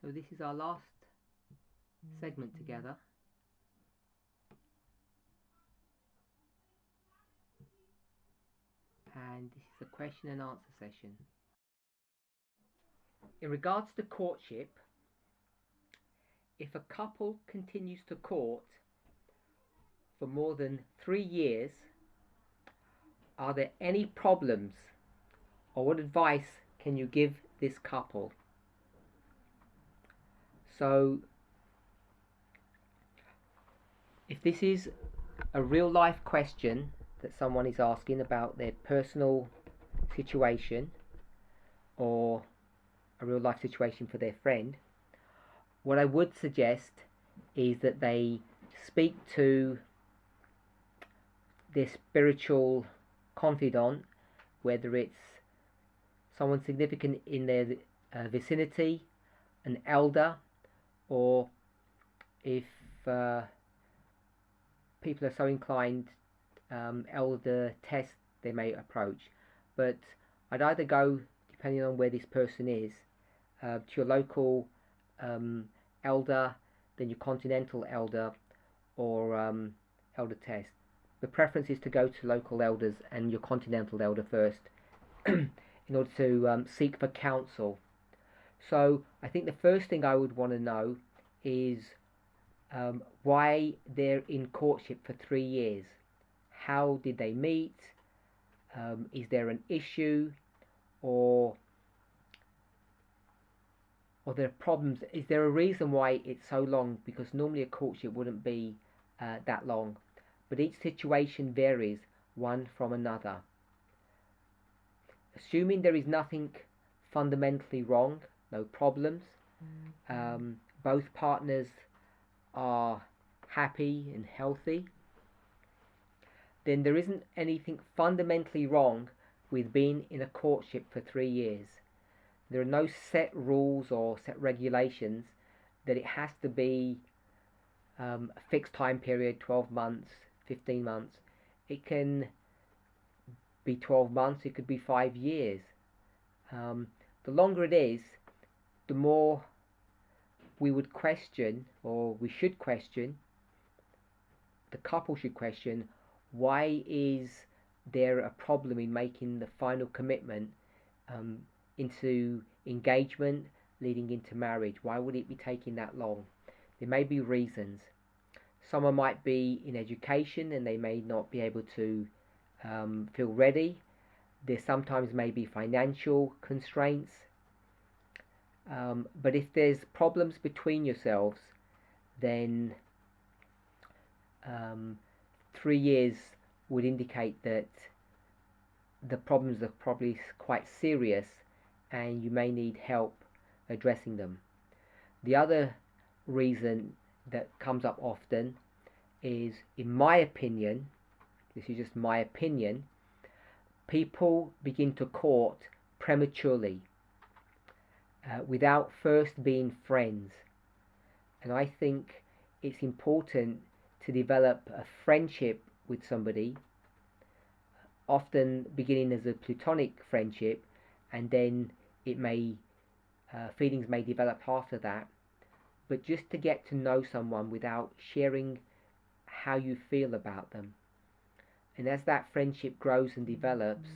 So this is our last segment together. And this is a question and answer session. In regards to courtship, if a couple continues to court for more than 3 years, are there any problems, or what advice can you give this couple? So if this is a real life question that someone is asking about their personal situation or a real life situation for their friend, what I would suggest is that they speak to their spiritual confidant, whether it's someone significant in their vicinity, an elder, or if people are so inclined, elder test they may approach. But I'd either go, depending on where this person is, to your local elder, then your continental elder, or elder test. The preference is to go to local elders and your continental elder first in order to seek for counsel. So I think the first thing I would want to know is why they're in courtship for 3 years. How did they meet? Is there an issue, or there are problems? Is there a reason why it's so long? Because normally a courtship wouldn't be that long, but each situation varies one from another. Assuming there is nothing fundamentally wrong, no problems, both partners are happy and healthy, then there isn't anything fundamentally wrong with being in a courtship for 3 years. There are no set rules or set regulations that it has to be a fixed time period, 12 months, 15 months. It can be 12 months, it could be 5 years. The longer it is, the more we would question, or we should question, the couple should question, why is there a problem in making the final commitment into engagement leading into marriage? Why would it be taking that long? There may be reasons. Someone might be in education and they may not be able to feel ready. There sometimes may be financial constraints. But if there's problems between yourselves, then 3 years would indicate that the problems are probably quite serious and you may need help addressing them. The other reason that comes up often is, in my opinion, this is just my opinion, people begin to court prematurely without first being friends. And I think it's important to develop a friendship with somebody, often beginning as a platonic friendship, and then it may feelings may develop after that, but just to get to know someone without sharing how you feel about them. And as that friendship grows and develops,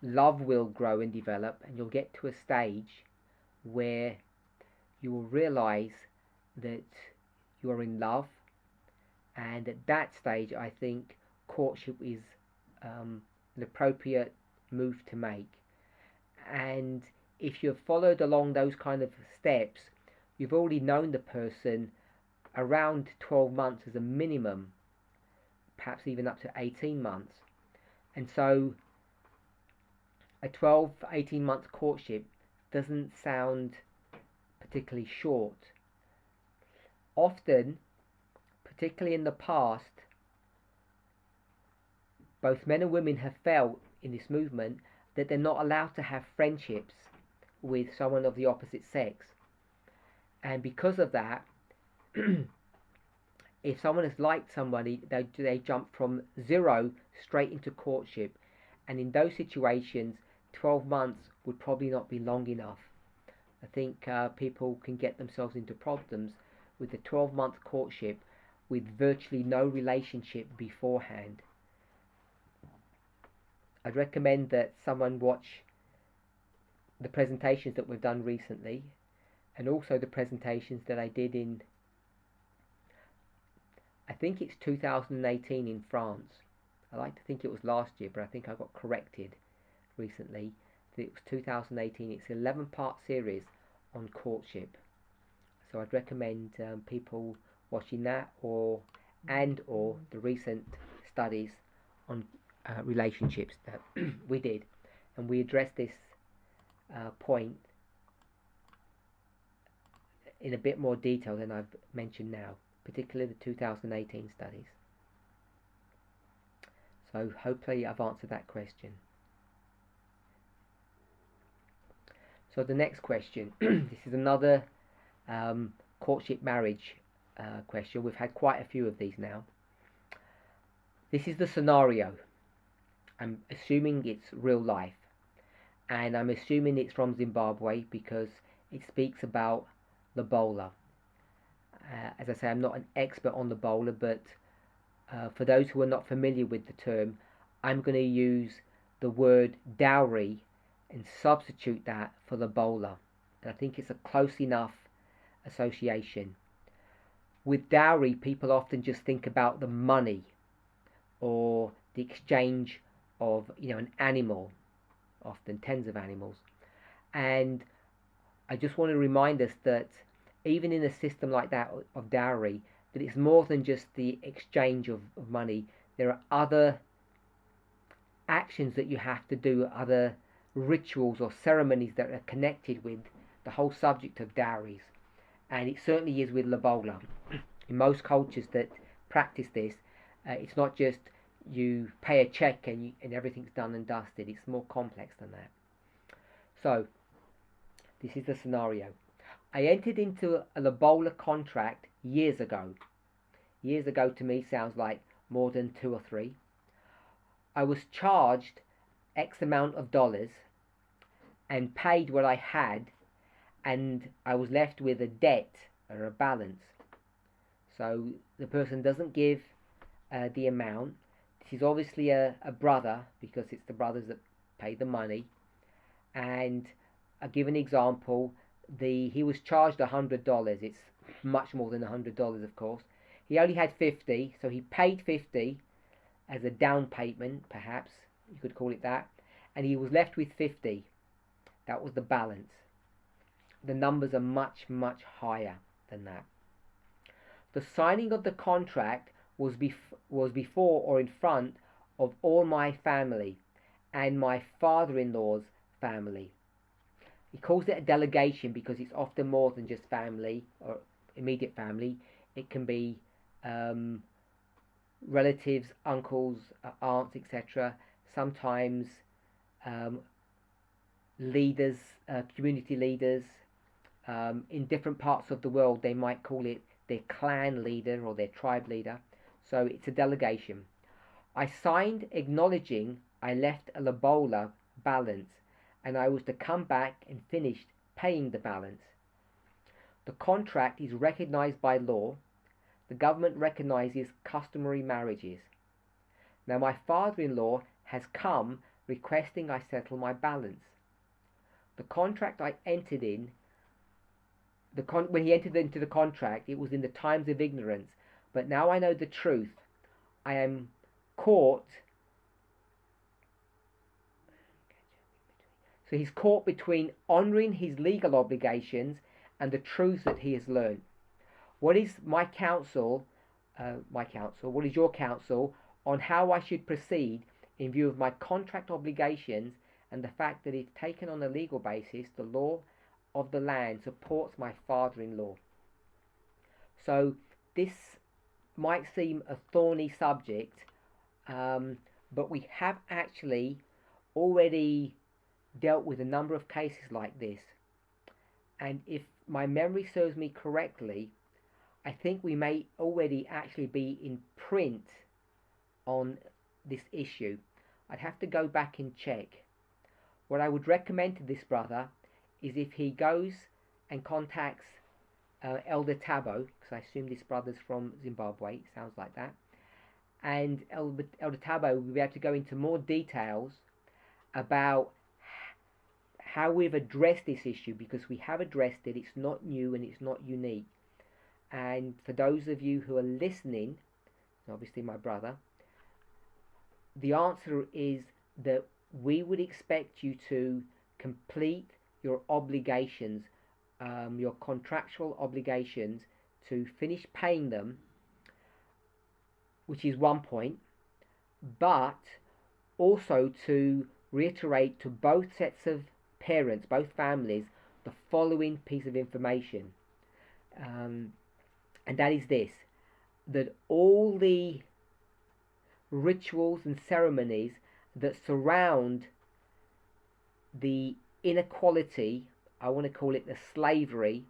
love will grow and develop, and you'll get to a stage where you will realize that you are in love. And at that stage, I think courtship is an appropriate move to make. And if you've followed along those kind of steps, you've already known the person around 12 months as a minimum, perhaps even up to 18 months. And so a 12-18 month courtship doesn't sound particularly short. Often, particularly in the past, both men and women have felt in this movement that they're not allowed to have friendships with someone of the opposite sex. And because of that, if someone has liked somebody, they jump from 0 straight into courtship. And in those situations, 12 months would probably not be long enough. I think people can get themselves into problems with a 12-month courtship with virtually no relationship beforehand. I'd recommend that someone watch the presentations that we've done recently, and also the presentations that I did in, I think it's 2018 in France. I like to think it was last year, but I think I got corrected recently. It was 2018. It's an 11-part series on courtship. So I'd recommend people watching that, or the recent studies on relationships that we did, and we addressed this point in a bit more detail than I've mentioned now, particularly the 2018 studies. So hopefully I've answered that question. So the next question, this is another courtship marriage question. We've had quite a few of these now. This is the scenario. I'm assuming it's real life, and I'm assuming it's from Zimbabwe because it speaks about the bowler. As I say, I'm not an expert on the bowler, but for those who are not familiar with the term, I'm going to use the word dowry and substitute that for the bowler. And I think it's a close enough association. With dowry, people often just think about the money or the exchange of, an animal, often tens of animals. And I just want to remind us that even in a system like that of dowry, that it's more than just the exchange of money. There are other actions that you have to do, other rituals or ceremonies that are connected with the whole subject of dowries. And it certainly is with lobola. In most cultures that practice this, it's not just you pay a check and everything's done and dusted. It's more complex than that. So, this is the scenario. I entered into a lobola contract years ago. Years ago to me sounds like more than 2 or 3. I was charged X amount of dollars and paid what I had, and I was left with a debt or a balance. So the person doesn't give the amount. This is obviously a brother, because it's the brothers that pay the money. And I'll give an example. He was charged $100. It's much more than $100, of course. He only had 50, so he paid 50 as a down payment, perhaps you could call it that, and he was left with 50. That was the balance. The numbers are much, much higher than that. The signing of the contract was before or in front of all my family and my father-in-law's family. He calls it a delegation because it's often more than just family or immediate family. It can be relatives, uncles, aunts, etc. Sometimes leaders, community leaders. In different parts of the world, they might call it their clan leader or their tribe leader. So it's a delegation. I signed acknowledging I left a lobola balance, and I was to come back and finish paying the balance. The contract is recognized by law. The government recognizes customary marriages. Now my father-in-law has come requesting I settle my balance. The contract I entered in, when he entered into the contract, it was in the times of ignorance, but now I know the truth. I am caught. So he's caught between honouring his legal obligations and the truth that he has learned. What is my counsel, what is your counsel on how I should proceed in view of my contract obligations and the fact that if taken on a legal basis, the law of the land supports my father-in-law? So this might seem a thorny subject, but we have actually already dealt with a number of cases like this. And if my memory serves me correctly, I think we may already actually be in print on this issue. I'd have to go back and check. What I would recommend to this brother is if he goes and contacts Elder Tabo, because I assume this brother's from Zimbabwe, it sounds like that. And Elder Tabo will be able to go into more details about how we've addressed this issue, because we have addressed it. It's not new and it's not unique. And for those of you who are listening, obviously my brother, the answer is that we would expect you to complete your obligations, your contractual obligations, to finish paying them, which is one point, but also to reiterate to both sets of parents, both families, the following piece of information. And that is this, that all the rituals and ceremonies that surround the inequality, I want to call it the slavery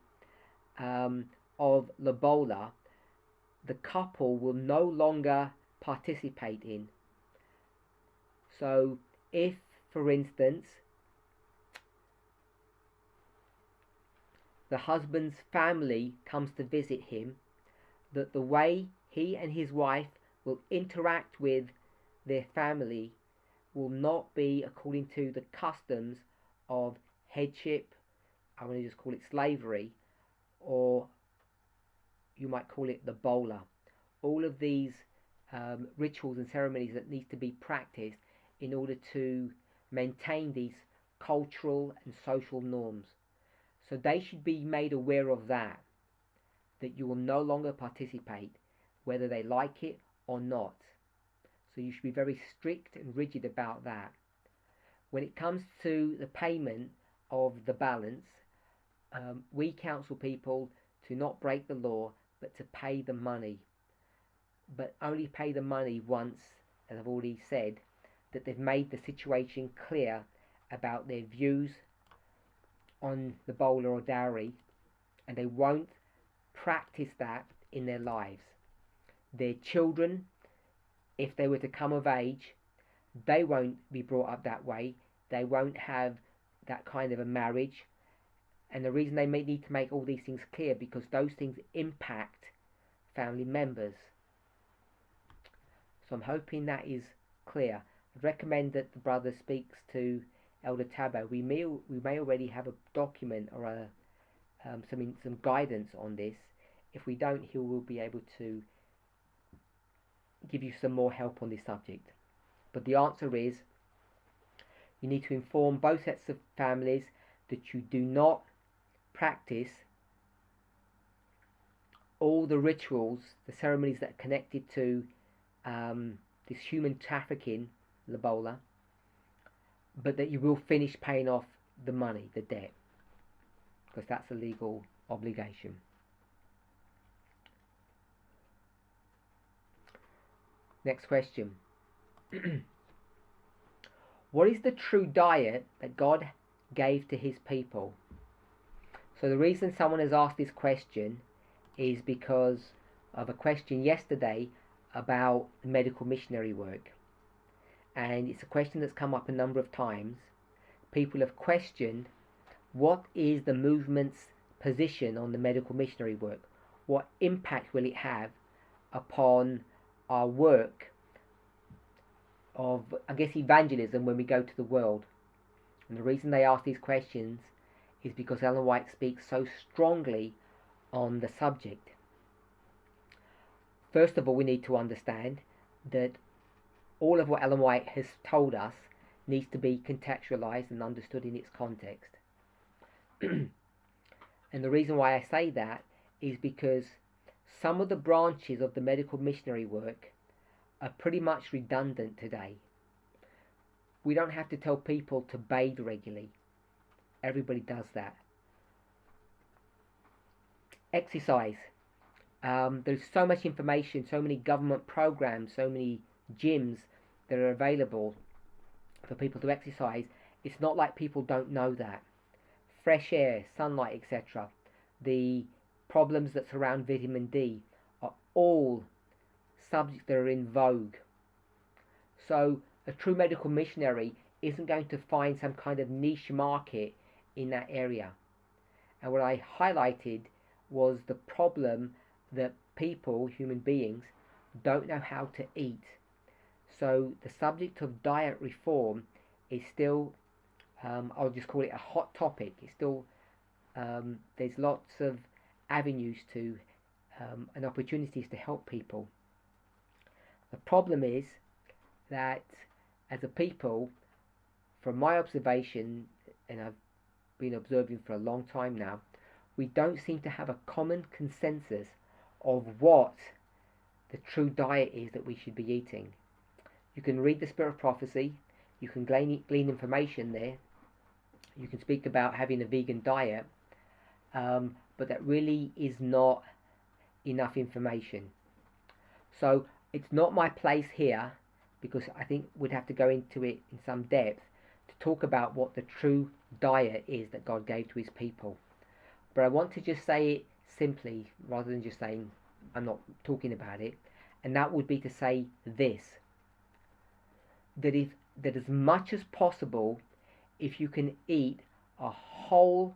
of Lobola, the couple will no longer participate in. So if, for instance, the husband's family comes to visit him, that the way he and his wife will interact with their family will not be according to the customs of headship, I want to just call it slavery, or you might call it the bola. All of these rituals and ceremonies that need to be practiced in order to maintain these cultural and social norms. So they should be made aware of that you will no longer participate, whether they like it or not. So you should be very strict and rigid about that. When it comes to the payment of the balance, we counsel people to not break the law, but to pay the money. But only pay the money once, as I've already said, that they've made the situation clear about their views on the bola or dowry, and they won't practice that in their lives. Their children, if they were to come of age, they won't be brought up that way. They won't have that kind of a marriage. And the reason they may need to make all these things clear, because those things impact family members. So I'm hoping that is clear. I'd recommend that the brother speaks to Elder Tabo. We may already have a document or some guidance on this. If we don't, he will be able to give you some more help on this subject. But the answer is, you need to inform both sets of families that you do not practice all the rituals, the ceremonies that are connected to this human trafficking, Lobola, but that you will finish paying off the money, the debt, because that's a legal obligation. Next question. What is the true diet that God gave to his people? So the reason someone has asked this question is because of a question yesterday about medical missionary work. And it's a question that's come up a number of times. People have questioned, what is the movement's position on the medical missionary work? What impact will it have upon our work of, I guess, evangelism when we go to the world? And the reason they ask these questions is because Ellen White speaks so strongly on the subject. First of all, we need to understand that all of what Ellen White has told us needs to be contextualized and understood in its context. And the reason why I say that is because some of the branches of the medical missionary work are pretty much redundant today. We don't have to tell people to bathe regularly. Everybody does that. Exercise. There's so much information, so many government programs, so many gyms that are available for people to exercise. It's not like people don't know that. Fresh air, sunlight, etc. The problems that surround vitamin D are all subjects that are in vogue. So a true medical missionary isn't going to find some kind of niche market in that area. And what I highlighted was the problem that people, human beings, don't know how to eat. So the subject of diet reform is still, I'll just call it a hot topic. It's still, there's lots of avenues to and opportunities to help people. The problem is that as a people, from my observation, and I've been observing for a long time now, we don't seem to have a common consensus of what the true diet is that we should be eating. You can read the Spirit of Prophecy, you can glean information there, you can speak about having a vegan diet, but that really is not enough information. So it's not my place here, because I think we'd have to go into it in some depth to talk about what the true diet is that God gave to his people. But I want to just say it simply, rather than just saying I'm not talking about it, and that would be to say this: that as much as possible, if you can eat a whole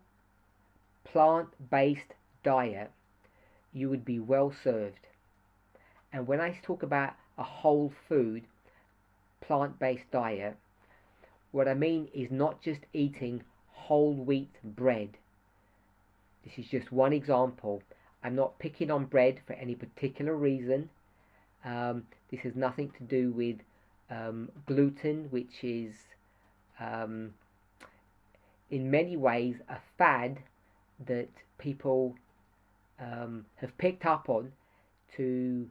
plant-based diet, you would be well served. And when I talk about a whole food plant-based diet, what I mean is not just eating whole wheat bread. This is just one example. I'm not picking on bread for any particular reason. This has nothing to do with gluten, which is in many ways a fad that people have picked up on to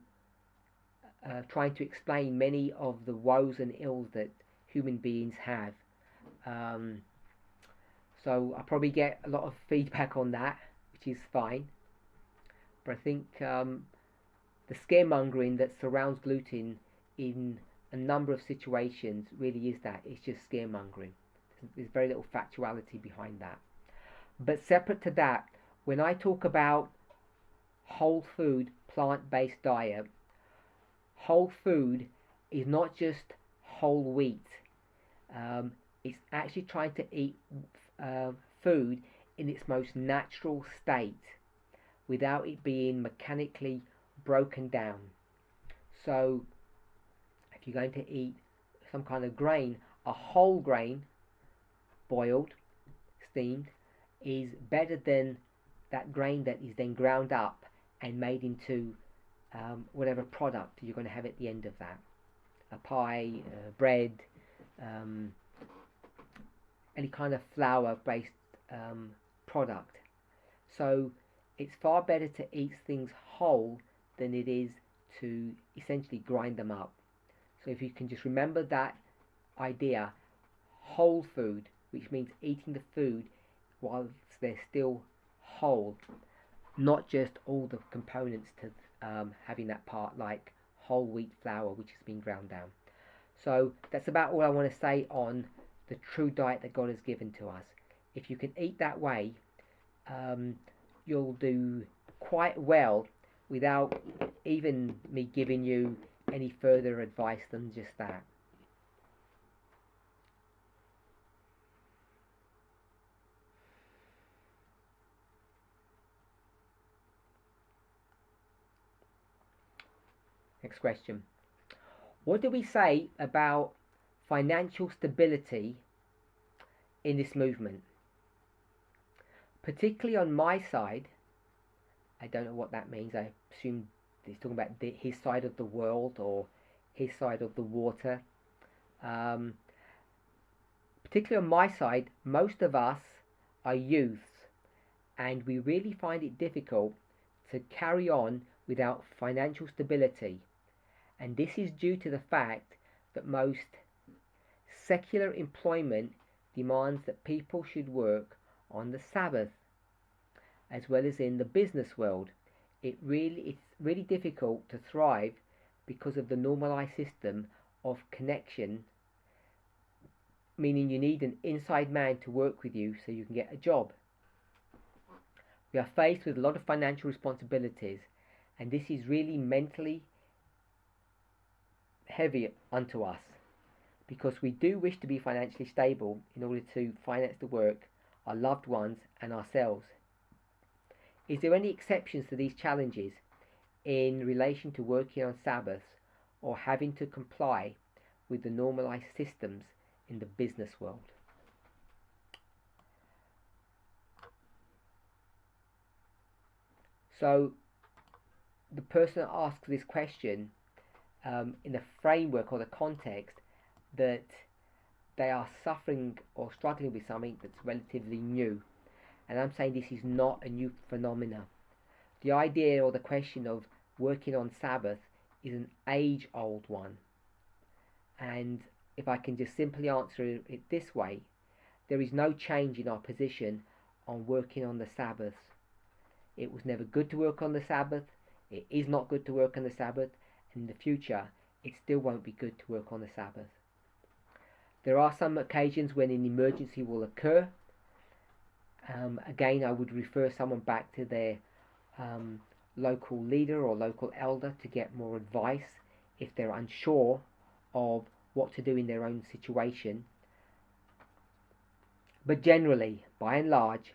trying to explain many of the woes and ills that human beings have. So I probably get a lot of feedback on that, which is fine. But I think the scaremongering that surrounds gluten in a number of situations really is that. It's just scaremongering. There's very little factuality behind that. But separate to that, when I talk about whole food, plant-based diet, whole food is not just whole wheat. It's actually trying to eat food in its most natural state without it being mechanically broken down. So if you're going to eat some kind of grain, a whole grain, boiled, steamed, is better than that grain that is then ground up and made into whatever product you're going to have at the end of that. A pie, bread, any kind of flour-based product. So it's far better to eat things whole than it is to essentially grind them up. So if you can just remember that idea, whole food, which means eating the food whilst they're still whole, not just all the components to having that part, like whole wheat flour which has been ground down. So that's about all I want to say on the true diet that God has given to us. If you can eat that way, you'll do quite well without even me giving you any further advice than just that. Next question. What do we say about financial stability in this movement? Particularly on my side, I don't know what that means. I assume he's talking about his side of the world or his side of the water. Particularly on my side, most of us are youths, and we really find it difficult to carry on without financial stability. And this is due to the fact that most secular employment demands that people should work on the Sabbath, as well as in the business world. It's really difficult to thrive because of the normalized system of connection, meaning you need an inside man to work with you so you can get a job. We are faced with a lot of financial responsibilities, and this is really mentally heavy unto us, because we do wish to be financially stable in order to finance the work, our loved ones and ourselves. Is there any exceptions to these challenges in relation to working on Sabbaths or having to comply with the normalized systems in the business world? So the person asks this question in the framework or the context that they are suffering or struggling with something that's relatively new. And I'm saying this is not a new phenomena. The idea or the question of working on Sabbath is an age-old one. And if I can just simply answer it this way, there is no change in our position on working on the Sabbath. It was never good to work on the Sabbath. It is not good to work on the Sabbath. And in the future, it still won't be good to work on the Sabbath. There are some occasions when an emergency will occur. Again, I would refer someone back to their local leader or local elder to get more advice if they're unsure of what to do in their own situation. But generally, by and large,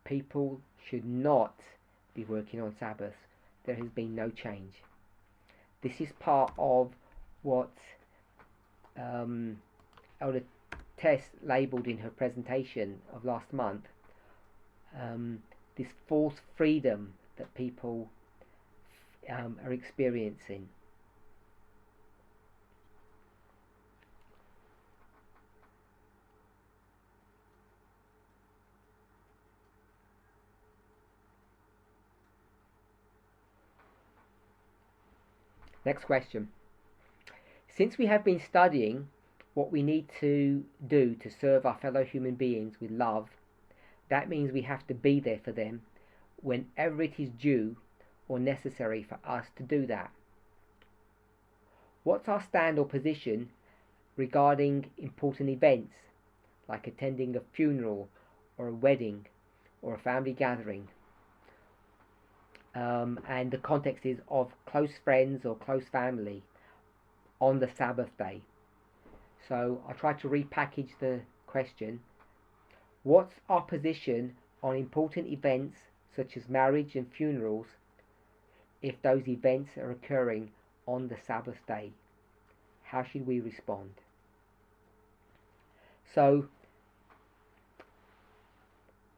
people should not be working on Sabbath. There has been no change. This is part of what Elder Tess labelled in her presentation of last month, this false freedom that people are experiencing. Next question. Since we have been studying what we need to do to serve our fellow human beings with love, that means we have to be there for them whenever it is due or necessary for us to do that. What's our stand or position regarding important events like attending a funeral or a wedding or a family gathering? And the context is of close friends or close family on the Sabbath day. So I'll try to repackage the question. What's our position on important events such as marriage and funerals if those events are occurring on the Sabbath day? How should we respond? So,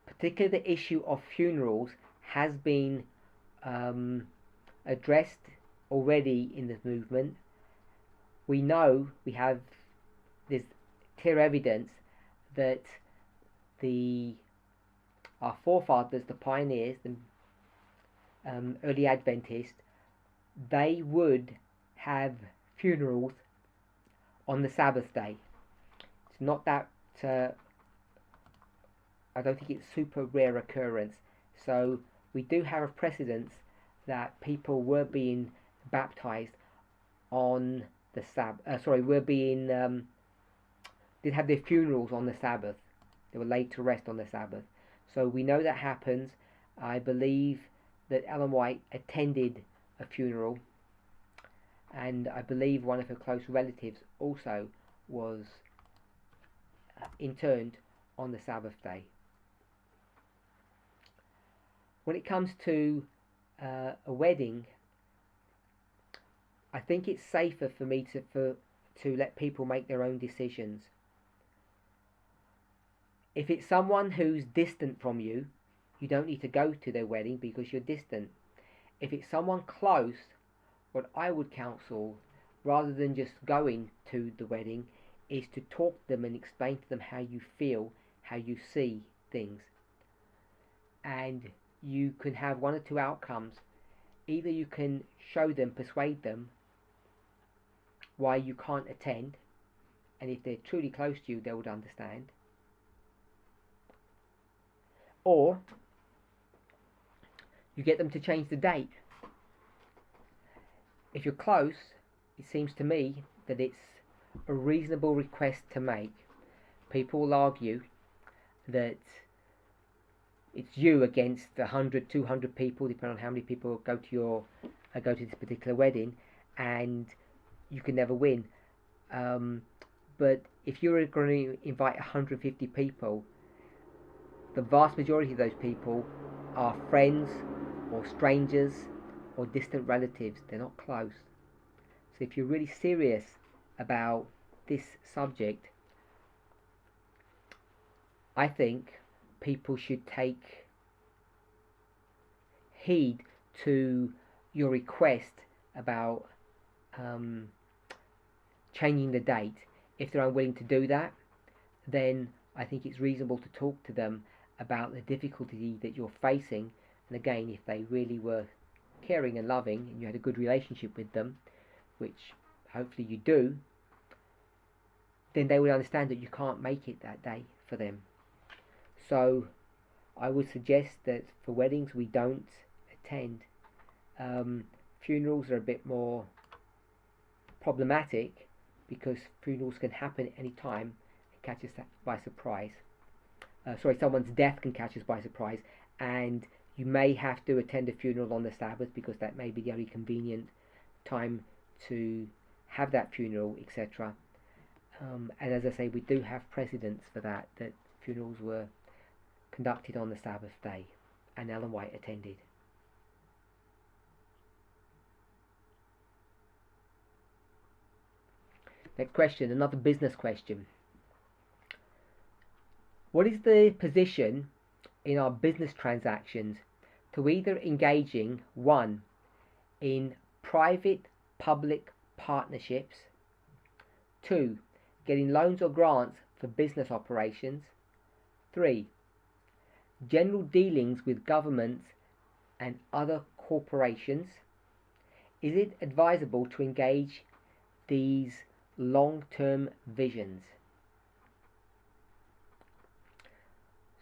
particularly the issue of funerals has been addressed already in this movement. We know there's clear evidence that our forefathers, the pioneers, the early Adventists, they would have funerals on the Sabbath day. It's not that I don't think it's super rare occurrence. So we do have a precedence that people were being baptized on the Sabbath. Did have their funerals on the Sabbath. They were laid to rest on the Sabbath. So we know that happens. I believe that Ellen White attended a funeral, and I believe one of her close relatives also was interned on the Sabbath day. When it comes to a wedding, I think it's safer for me to let people make their own decisions. If it's someone who's distant from you, you don't need to go to their wedding because you're distant. If it's someone close, what I would counsel, rather than just going to the wedding, is to talk to them and explain to them how you feel, how you see things. And you can have one or two outcomes. Either you can show them, persuade them why you can't attend, and if they're truly close to you, they would understand. Or you get them to change the date. If you're close, it seems to me that it's a reasonable request to make. People will argue that it's you against 100, 200 people, depending on how many people go to this particular wedding, and you can never win. But if you're going to invite 150 people, the vast majority of those people are friends or strangers or distant relatives. They're not close. So if you're really serious about this subject, I think people should take heed to your request about changing the date. If they're unwilling to do that, then I think it's reasonable to talk to them about the difficulty that you're facing. And again, if they really were caring and loving and you had a good relationship with them, which hopefully you do, then they would understand that you can't make it that day for them. So I would suggest that for weddings we don't attend. Funerals are a bit more problematic because funerals can happen at any time and catch us by surprise. Someone's death can catch us by surprise, and you may have to attend a funeral on the Sabbath because that may be the only convenient time to have that funeral, etc. And as I say, we do have precedents for that funerals were conducted on the Sabbath day, and Ellen White attended. Next question, another business question. What is the position in our business transactions to either engaging, 1, in private-public partnerships, 2, getting loans or grants for business operations, 3, general dealings with governments and other corporations? Is it advisable to engage these long-term visions?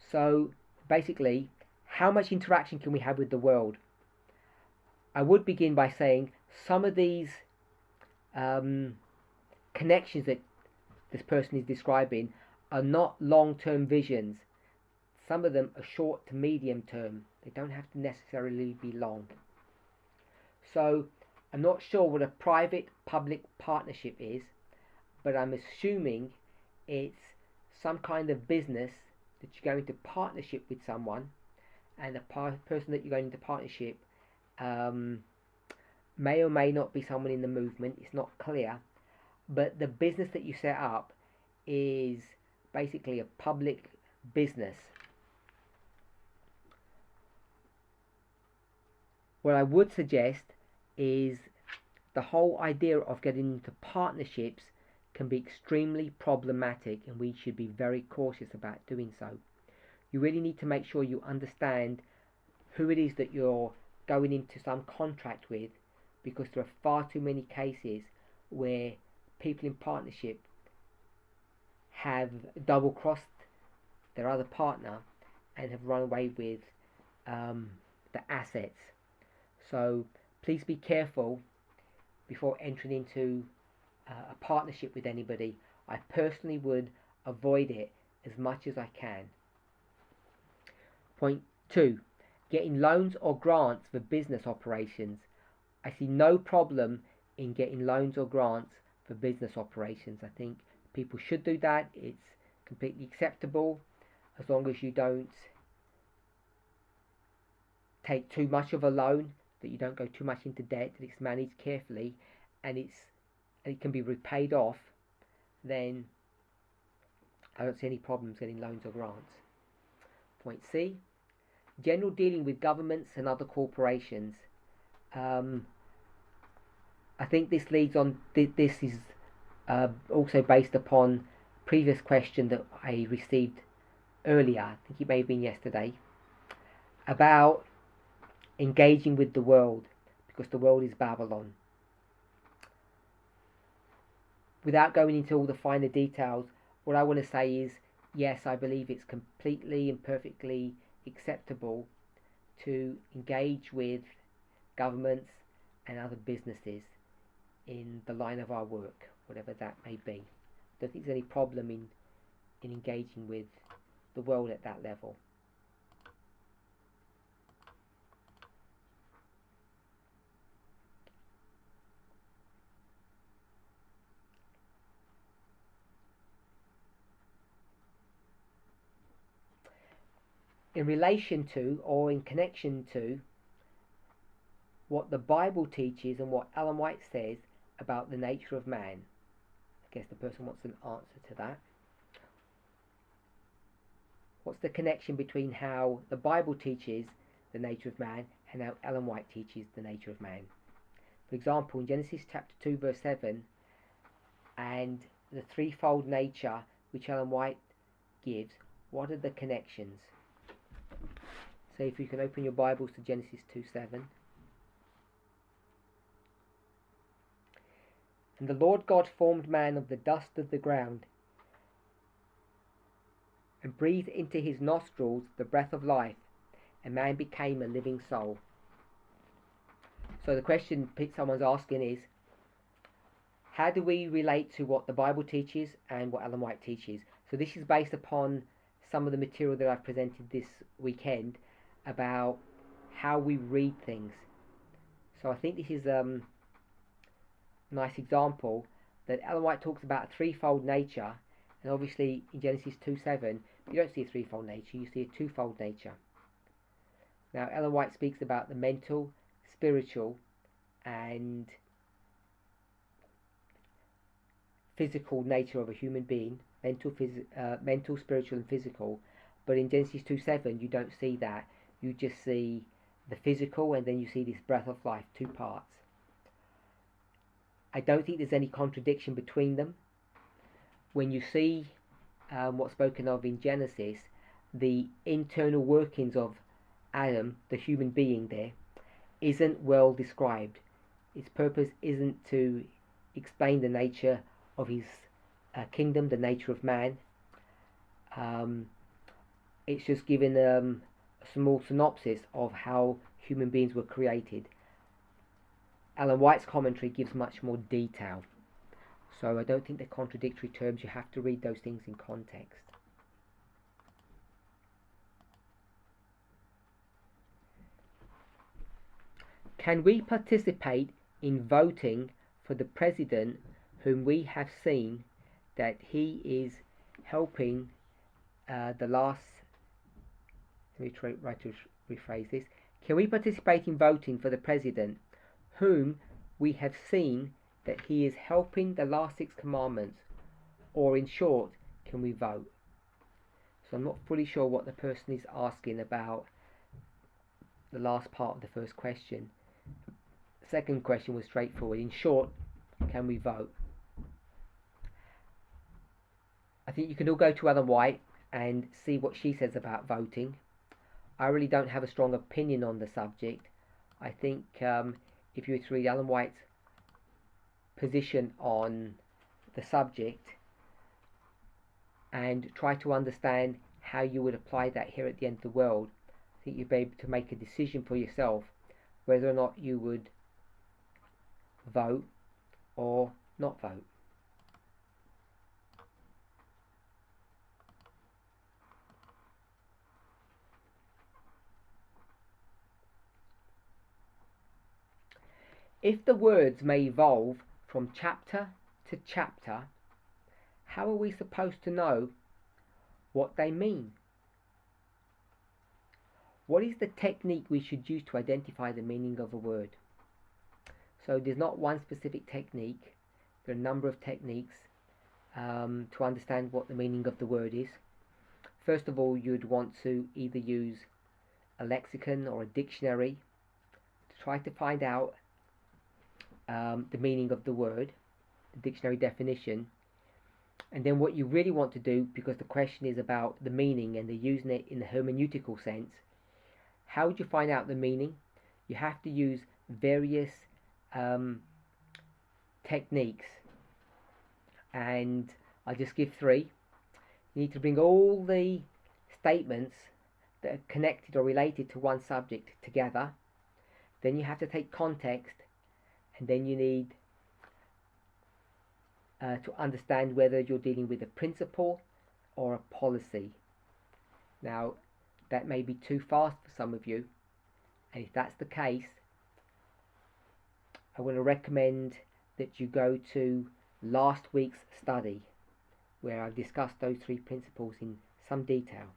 So basically, how much interaction can we have with the world? I would begin by saying some of these connections that this person is describing are not long-term visions. Some of them are short to medium term. They don't have to necessarily be long. So I'm not sure what a private-public partnership is, but I'm assuming it's some kind of business that you're going into partnership with someone, and the person that you're going into partnership may or may not be someone in the movement. It's not clear, but the business that you set up is basically a public business. What I would suggest is the whole idea of getting into partnerships can be extremely problematic, and we should be very cautious about doing so. You really need to make sure you understand who it is that you're going into some contract with, because there are far too many cases where people in partnership have double-crossed their other partner and have run away with the assets. So please be careful before entering into a partnership with anybody. I personally would avoid it as much as I can. Point 2, getting loans or grants for business operations. I see no problem in getting loans or grants for business operations. I think people should do that. It's completely acceptable as long as you don't take too much of a loan, that you don't go too much into debt, that it's managed carefully and it can be repaid off. Then I don't see any problems getting loans or grants. Point C, general dealing with governments and other corporations. I think this leads on. This is also based upon previous question that I received earlier. I think it may have been yesterday, about engaging with the world, because the world is Babylon. Without going into all the finer details, what I want to say is, yes, I believe it's completely and perfectly acceptable to engage with governments and other businesses in the line of our work, whatever that may be. I don't think there's any problem in engaging with the world at that level. in relation to or in connection to what the Bible teaches and what Ellen White says about the nature of man. I guess the person wants an answer to that. What's the connection between how the Bible teaches the nature of man and how Ellen White teaches the nature of man? For example, in Genesis chapter 2 verse 7 and the threefold nature which Ellen White gives, what are the connections? So if you can open your Bibles to Genesis 2:7. And the Lord God formed man of the dust of the ground, and breathed into his nostrils the breath of life, and man became a living soul. So the question someone's asking is, how do we relate to what the Bible teaches and what Ellen White teaches? So this is based upon some of the material that I've presented this weekend about how we read things. So I think this is a nice example that Ellen White talks about a threefold nature, and obviously in Genesis 2:7 you don't see a threefold nature, you see a twofold nature. Now Ellen White speaks about the mental, spiritual and physical nature of a human being, mental, spiritual and physical, but in Genesis 2:7 you don't see that. You just see the physical, and then you see this breath of life, two parts. I don't think there's any contradiction between them. When you see what's spoken of in Genesis, the internal workings of Adam, the human being there, isn't well described. Its purpose isn't to explain the nature of his kingdom, the nature of man. It's just given a small synopsis of how human beings were created. Ellen White's commentary gives much more detail. So I don't think they're contradictory terms. You have to read those things in context. Can we participate in voting for the president whom we have seen that he is helping the last... Let me try to rephrase this. Can we participate in voting for the president whom we have seen that he is helping the last 6 commandments? Or in short, can we vote? So I'm not fully sure what the person is asking about the last part of the first question. The second question was straightforward. In short, can we vote? I think you can all go to Ellen White and see what she says about voting. I really don't have a strong opinion on the subject. I think if you were to read Ellen White's position on the subject and try to understand how you would apply that here at the end of the world, I think you'd be able to make a decision for yourself whether or not you would vote or not vote. If the words may evolve from chapter to chapter, how are we supposed to know what they mean? What is the technique we should use to identify the meaning of a word? So there's not one specific technique. There are a number of techniques to understand what the meaning of the word is. First of all, you'd want to either use a lexicon or a dictionary to try to find out the meaning of the word, the dictionary definition. And then what you really want to do, because the question is about the meaning and they're using it in the hermeneutical sense, how would you find out the meaning? You have to use various techniques, and I'll just give 3. You need to bring all the statements that are connected or related to one subject together. Then you have to take context, and then you need to understand whether you're dealing with a principle or a policy. Now, that may be too fast for some of you, and if that's the case, I want to recommend that you go to last week's study where I've discussed those 3 principles in some detail.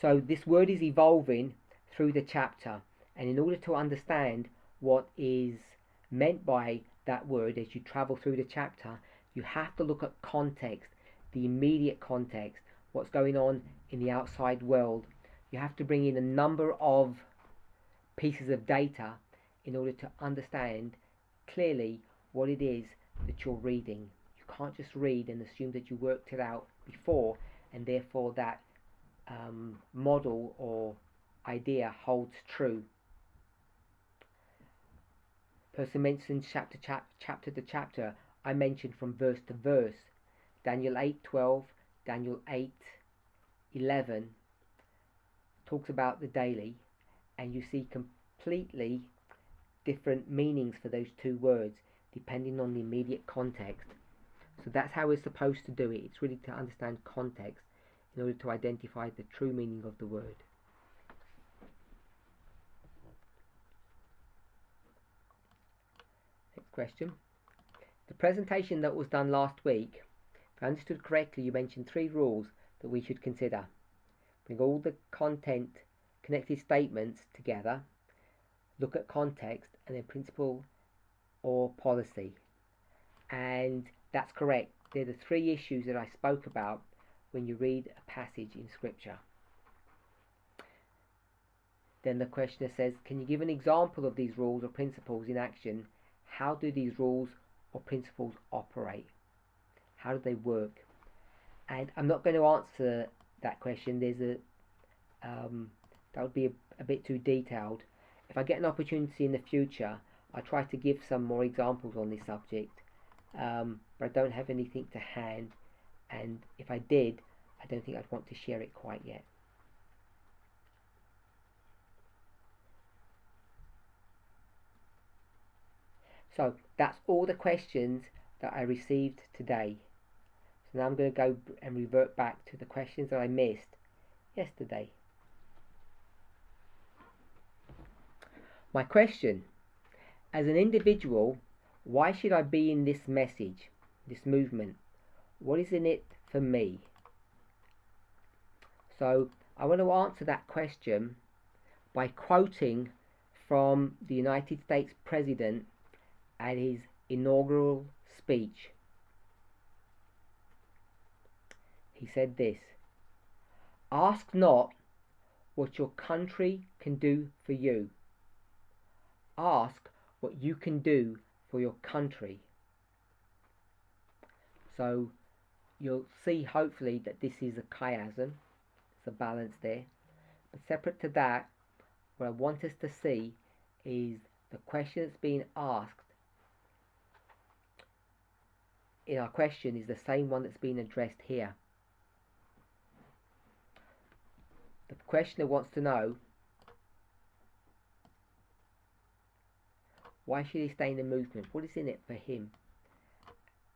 So this word is evolving through the chapter, and in order to understand what is meant by that word as you travel through the chapter, you have to look at context, the immediate context, what's going on in the outside world. You have to bring in a number of pieces of data in order to understand clearly what it is that you're reading. You can't just read and assume that you worked it out before, and therefore that model or idea holds true. Person mentions chapter to chapter. I mentioned from verse to verse. Daniel 8:12, Daniel 8:11 talks about the daily, and you see completely different meanings for those two words depending on the immediate context. So that's how we're supposed to do it. It's really to understand context in order to identify the true meaning of the word. Next question. The presentation that was done last week, if I understood correctly, you mentioned 3 rules that we should consider. Bring all the content, connected statements together, look at context, and then principle or policy. And that's correct. They're the 3 issues that I spoke about when you read a passage in Scripture. Then the questioner says, can you give an example of these rules or principles in action? How do these rules or principles operate? How do they work? And I'm not going to answer that question. That would be a bit too detailed. If I get an opportunity in the future, I'll try to give some more examples on this subject, but I don't have anything to hand, and if I did, I don't think I'd want to share it quite yet. So that's all the questions that I received today. So now I'm going to go and revert back to the questions that I missed yesterday. My question: as an individual, why should I be in this message, this movement? What is in it for me? So I want to answer that question by quoting from the United States President at his inaugural speech. He said this: ask not what your country can do for you. Ask what you can do for your country. So you'll see hopefully that this is a chiasm. There's a balance there. But separate to that, what I want us to see is the question that's being asked in our question is the same one that's being addressed here. The questioner wants to know, why should he stay in the movement? What is in it for him?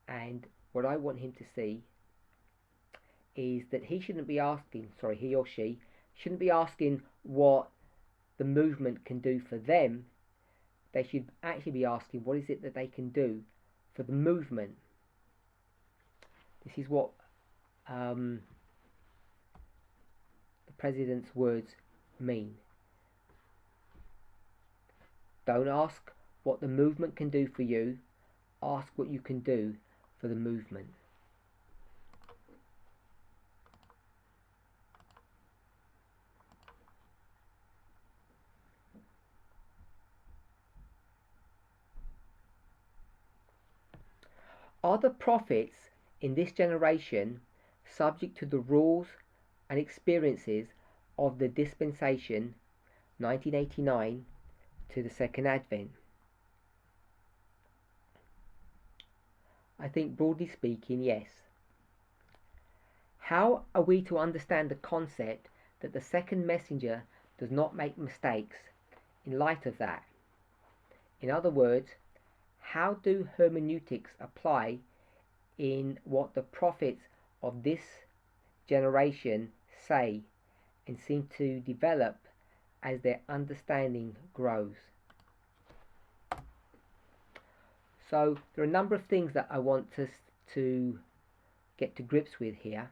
And what I want him to see is that he shouldn't be asking, he or she shouldn't be asking what the movement can do for them. They should actually be asking, what is it that they can do for the movement? This is what the President's words mean. Don't ask what the movement can do for you. Ask what you can do for the movement. Are the prophets in this generation subject to the rules and experiences of the dispensation 1989 to the Second Advent? I think broadly speaking, yes. How are we to understand the concept that the second messenger does not make mistakes in light of that? In other words, how do hermeneutics apply in what the prophets of this generation say and seem to develop as their understanding grows? So there are a number of things that I want us to get to grips with here.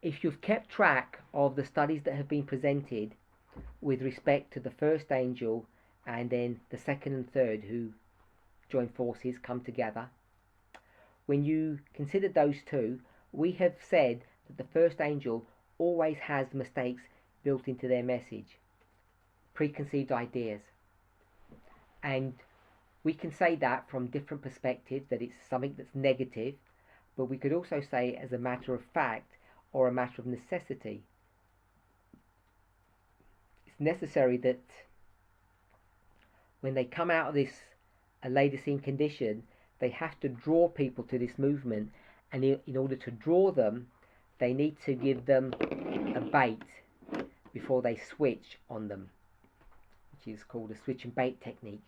if you've kept track of the studies that have been presented with respect to the first angel and then the second and third who join forces, come together, when you consider those two, we have said that the first angel always has mistakes built into their message, preconceived ideas. And we can say that from different perspectives, that it's something that's negative, but we could also say as a matter of fact or a matter of necessity. It's necessary that when they come out of this Laodicean condition, they have to draw people to this movement, and in order to draw them, they need to give them a bait before they switch on them, which is called a switch and bait technique.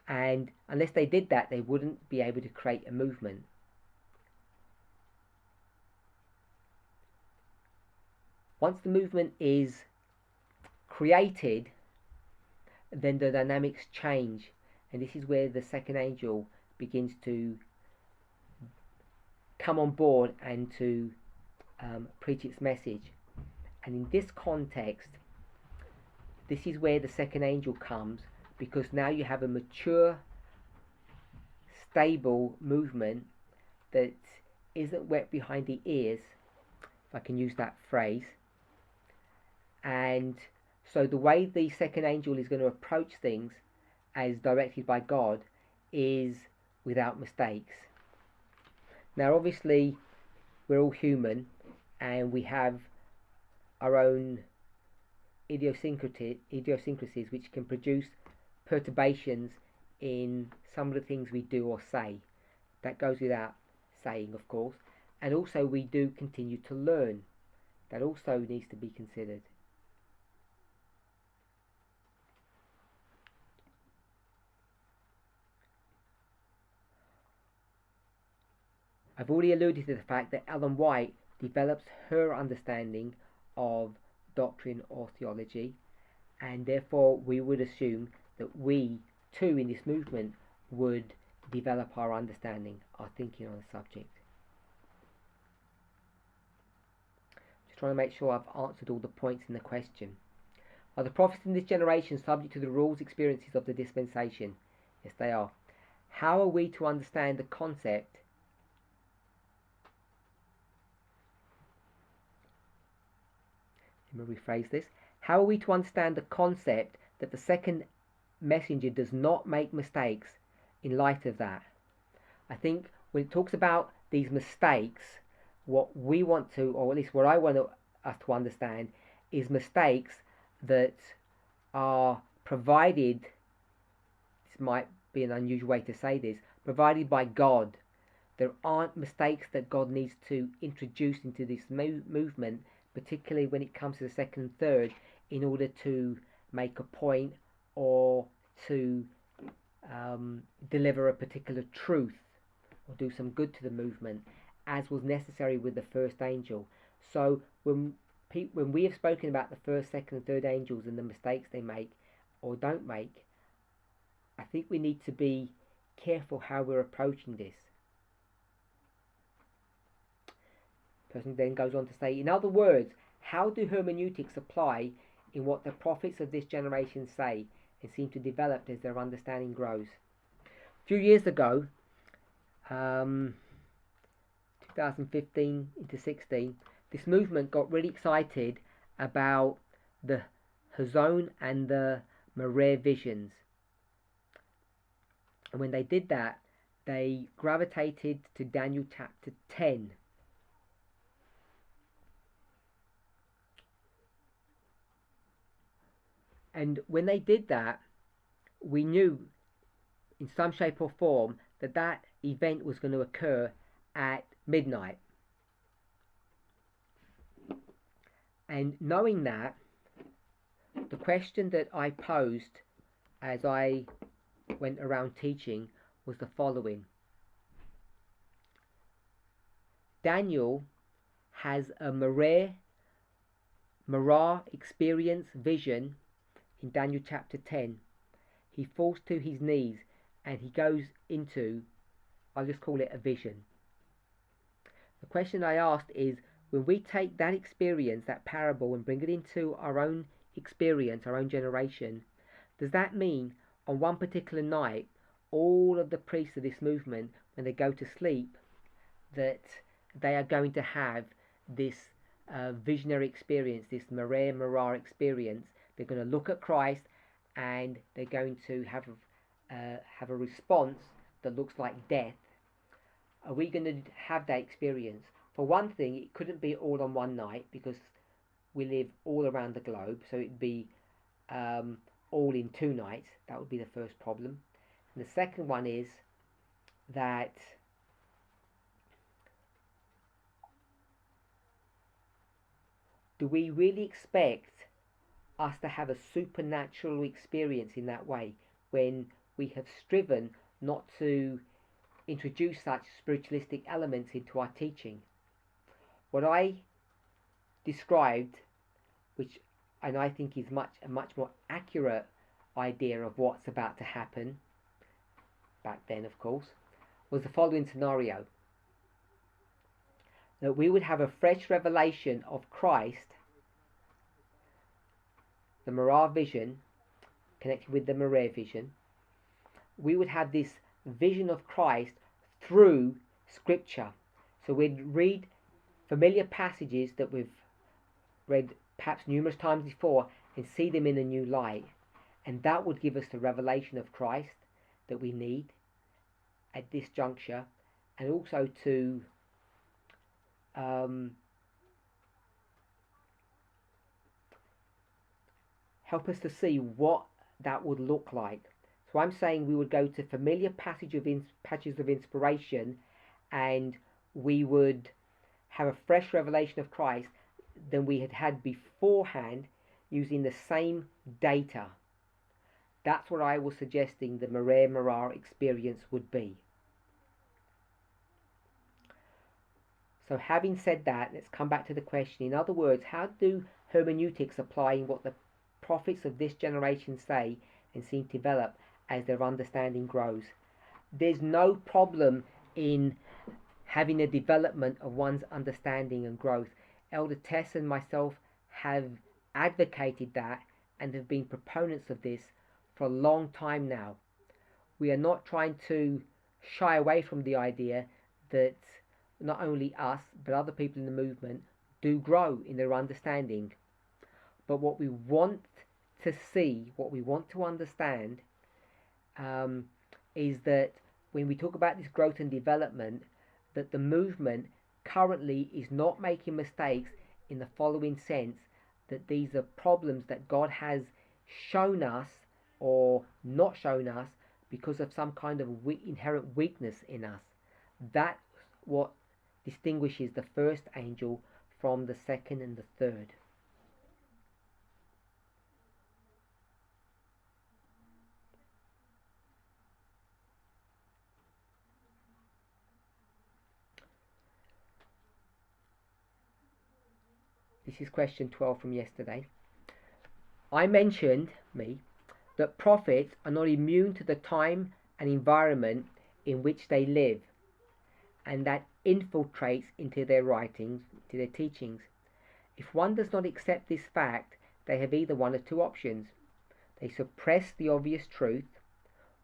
And unless they did that, they wouldn't be able to create a movement. Once the movement is created, then the dynamics change, and this is where the second angel begins to come on board and to preach its message. And in this context, this is where the second angel comes, because now you have a mature, stable movement that isn't wet behind the ears, if I can use that phrase. And so the way the second angel is going to approach things as directed by God is without mistakes. Now obviously we're all human and we have our own idiosyncrasies which can produce perturbations in some of the things we do or say. That goes without saying, of course. And also we do continue to learn. That also needs to be considered. I've already alluded to the fact that Ellen White develops her understanding of doctrine or theology, and therefore we would assume that we too in this movement would develop our understanding, our thinking on the subject. Just trying to make sure I've answered all the points in the question. Are the prophets in this generation subject to the rules, experiences of the dispensation? Yes, they are. How are we to understand the concept Let me rephrase this. How are we to understand the concept that the second messenger does not make mistakes in light of that? I think when it talks about these mistakes, what we want to, or at least what I want us to understand, is mistakes that are provided, this might be an unusual way to say this, provided by God. There aren't mistakes that God needs to introduce into this movement, particularly when it comes to the second and third, in order to make a point or to deliver a particular truth or do some good to the movement, as was necessary with the first angel. So when we have spoken about the first, second and third angels and the mistakes they make or don't make, I think we need to be careful how we're approaching this. Person then goes on to say, in other words, how do hermeneutics apply in what the prophets of this generation say and seem to develop as their understanding grows? A few years ago, 2015 into 16, this movement got really excited about the Hazon and the Mareh visions. And when they did that, they gravitated to Daniel chapter 10. And when they did that, we knew in some shape or form that that event was going to occur at midnight. And knowing that, the question that I posed as I went around teaching was the following. Daniel has a Marah experience, vision in Daniel chapter 10. He falls to his knees and he goes into, I'll just call it a vision. The question I asked is, when we take that experience, that parable, and bring it into our own experience, our own generation, does that mean on one particular night, all of the priests of this movement, when they go to sleep, that they are going to have this visionary experience, this Marah experience? They're going to look at Christ and they're going to have a response that looks like death. Are we going to have that experience? For one thing, it couldn't be all on one night because we live all around the globe, so it'd be all in 2 nights. That would be the first problem. And the second one is that do we really expect us to have a supernatural experience in that way when we have striven not to introduce such spiritualistic elements into our teaching? What I described, which and I think is a much more accurate idea of what's about to happen, back then of course, was the following scenario. That we would have a fresh revelation of Christ, the Marah vision, connected with the Marah vision. We would have this vision of Christ through Scripture. So we'd read familiar passages that we've read perhaps numerous times before and see them in a new light. And that would give us the revelation of Christ that we need at this juncture, and also to help us to see what that would look like. So I'm saying we would go to familiar passages of inspiration, and we would have a fresh revelation of Christ than we had had beforehand using the same data. That's what I was suggesting the Marah experience would be. So having said that, let's come back to the question. In other words, how do hermeneutics applying what the prophets of this generation say and seem to develop as their understanding grows? There's no problem in having a development of one's understanding and growth. Elder Tess and myself have advocated that and have been proponents of this for a long time now. We are not trying to shy away from the idea that not only us but other people in the movement do grow in their understanding. But what we want to see, what we want to understand, is that when we talk about this growth and development, that the movement currently is not making mistakes in the following sense, that these are problems that God has shown us or not shown us because of some kind of inherent weakness in us. That's what distinguishes the first angel from the second and the third. This is question 12 from yesterday. I mentioned, that prophets are not immune to the time and environment in which they live, and that infiltrates into their writings, into their teachings. If one does not accept this fact, they have either one of two options. They suppress the obvious truth,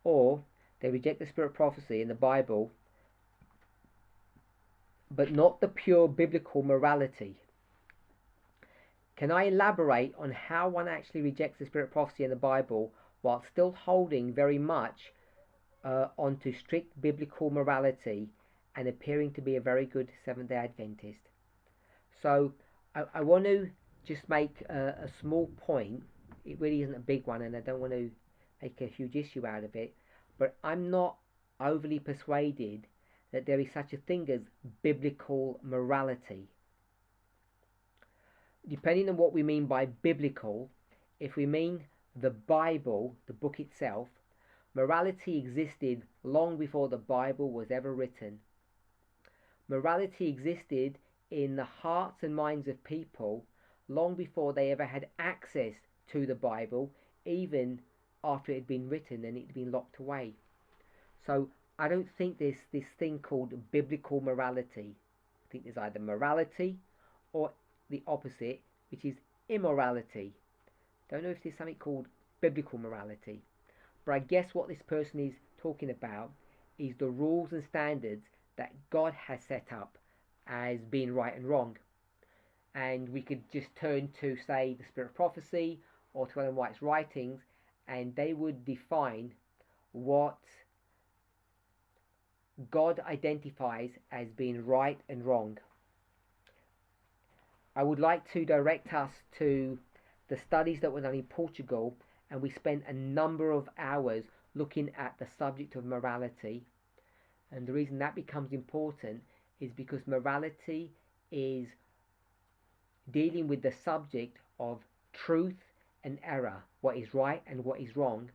or they reject the spirit of prophecy in the Bible, but not the pure biblical morality. Can I elaborate on how one actually rejects the spirit of prophecy in the Bible while still holding very much onto strict biblical morality and appearing to be a very good Seventh-day Adventist? So I want to just make a small point. It really isn't a big one, and I don't want to make a huge issue out of it, but I'm not overly persuaded that there is such a thing as biblical morality. Depending on what we mean by biblical, if we mean the Bible, the book itself, morality existed long before the Bible was ever written. Morality existed in the hearts and minds of people long before they ever had access to the Bible, even after it had been written and it had been locked away. So I don't think there's this thing called biblical morality. I think there's either morality or the opposite, which is immorality. Don't know if there's something called biblical morality, but I guess what this person is talking about is the rules and standards that God has set up as being right and wrong. And we could just turn to, say, the Spirit of Prophecy or to Ellen White's writings, and they would define what God identifies as being right and wrong. I would like to direct us to the studies that were done in Portugal, and we spent a number of hours looking at the subject of morality. And the reason that becomes important is because morality is dealing with the subject of truth and error, what is right and what is wrong,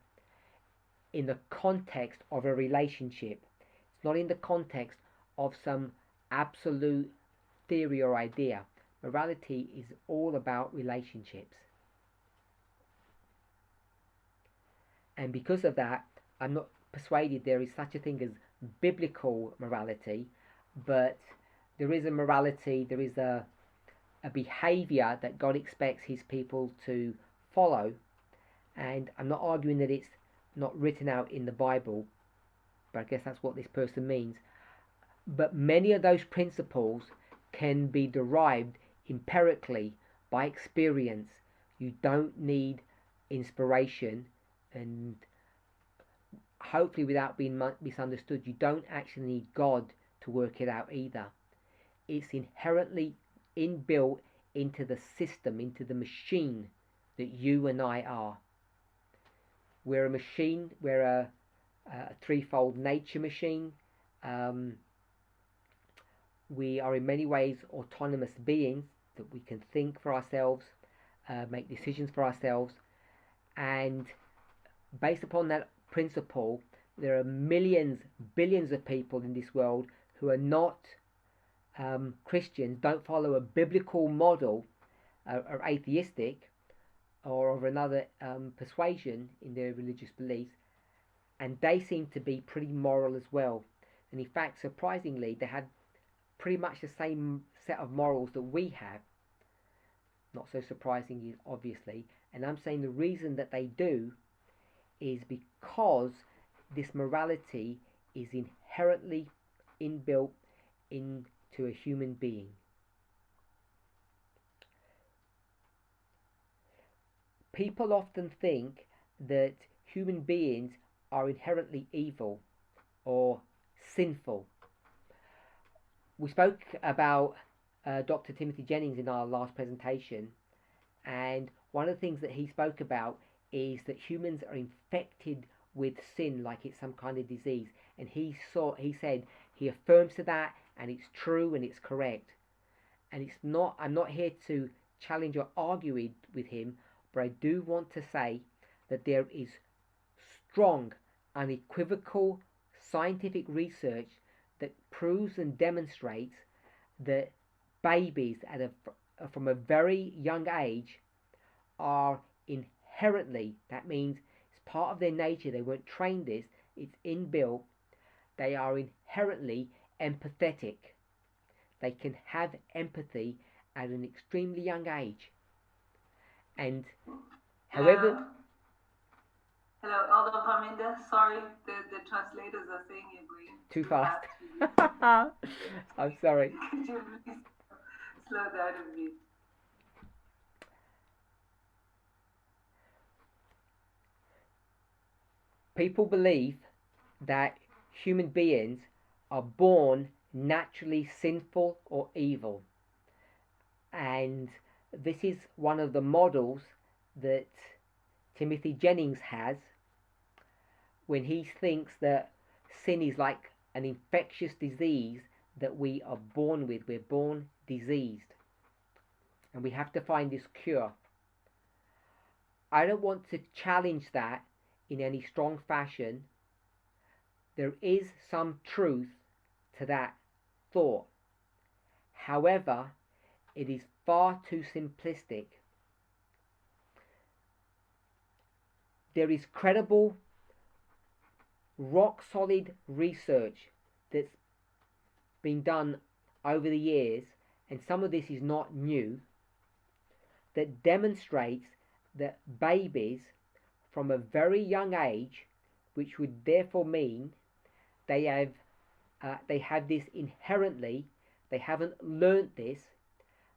in the context of a relationship. It's not in the context of some absolute theory or idea. Morality is all about relationships. And because of that, I'm not persuaded there is such a thing as biblical morality, but there is a morality, there is a behavior that God expects his people to follow. And I'm not arguing that it's not written out in the Bible, but I guess that's what this person means. But many of those principles can be derived empirically by experience. You don't need inspiration, and hopefully without being misunderstood, you don't actually need God to work it out either. It's inherently inbuilt into the system, into the machine that you and I are. We're a machine, we're a threefold nature machine. We are in many ways autonomous beings, that we can think for ourselves, make decisions for ourselves, and based upon that principle, there are millions, billions of people in this world who are not Christians, don't follow a biblical model, are atheistic, or of another persuasion in their religious beliefs, and they seem to be pretty moral as well. And in fact, surprisingly, they have pretty much the same set of morals that we have. Not so surprising, obviously. And I'm saying the reason that they do is because this morality is inherently inbuilt into a human being. People often think that human beings are inherently evil or sinful. We spoke about Dr. Timothy Jennings in our last presentation, and one of the things that he spoke about is that humans are infected with sin like it's some kind of disease, and he said he affirms to that, and it's true and it's correct. And it's not, I'm not here to challenge or argue with him, but I do want to say that there is strong, unequivocal scientific research that proves and demonstrates that babies from a very young age are inherently, that means it's part of their nature, they weren't trained this, it's inbuilt, they are inherently empathetic. They can have empathy at an extremely young age. And however... Hello, Elder Parminder. Sorry, the translators are saying you're going too fast. I'm sorry. Could you please slow down a bit? People believe that human beings are born naturally sinful or evil. And this is one of the models that Timothy Jennings has when he thinks that sin is like an infectious disease that we are born with. We're born diseased, and we have to find this cure. I don't want to challenge that in any strong fashion. There is some truth to that thought. However, it is far too simplistic. There is credible, rock solid research that's been done over the years, and some of this is not new, that demonstrates that babies from a very young age, which would therefore mean they have this inherently, they haven't learnt this,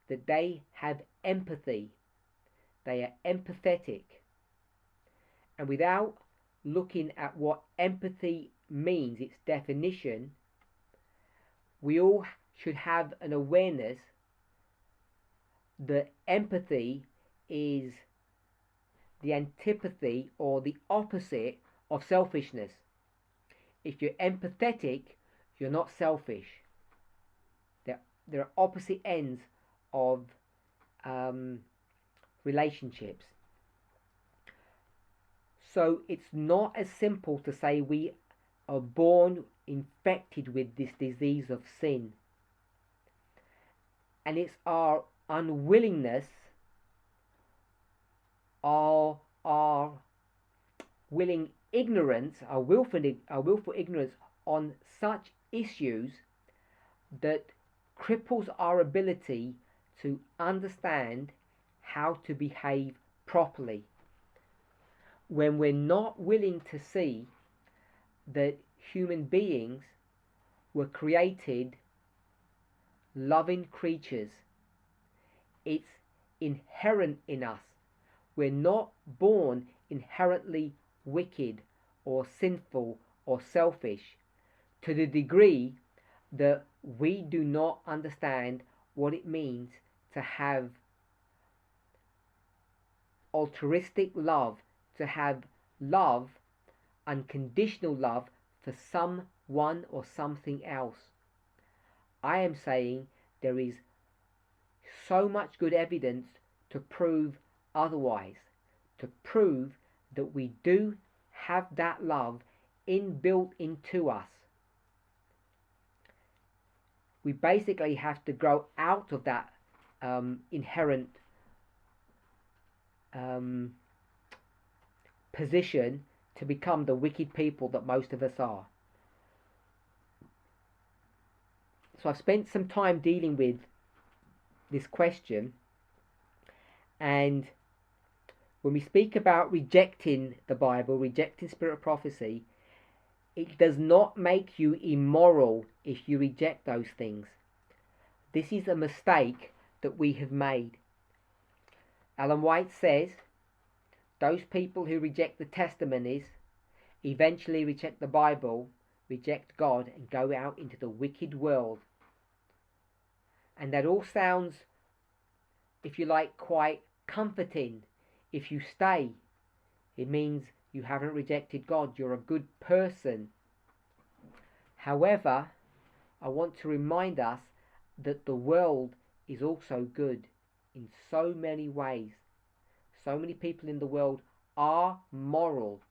that they have empathy, they are empathetic. And without looking at what empathy means, its definition, we all should have an awareness that empathy is the antipathy or the opposite of selfishness. If you're empathetic, you're not selfish. There are opposite ends of relationships. So it's not as simple to say we are born infected with this disease of sin. And it's our unwillingness, our willing ignorance, our willful ignorance on such issues that cripples our ability to understand how to behave properly. When we're not willing to see that human beings were created loving creatures, it's inherent in us. We're not born inherently wicked or sinful or selfish to the degree that we do not understand what it means to have altruistic love, to have love, unconditional love for someone or something else. I am saying there is so much good evidence to prove otherwise, to prove that we do have that love inbuilt into us. We basically have to grow out of that inherent position to become the wicked people that most of us are. So I've spent some time dealing with this question, and when we speak about rejecting the Bible, rejecting spirit of prophecy, it does not make you immoral if you reject those things. This is a mistake that we have made. Ellen White says those people who reject the testimonies eventually reject the Bible, reject God, and go out into the wicked world. And that all sounds, if you like, quite comforting. If you stay, it means you haven't rejected God, you're a good person. However, I want to remind us that the world is also good in so many ways. So many people in the world are moral.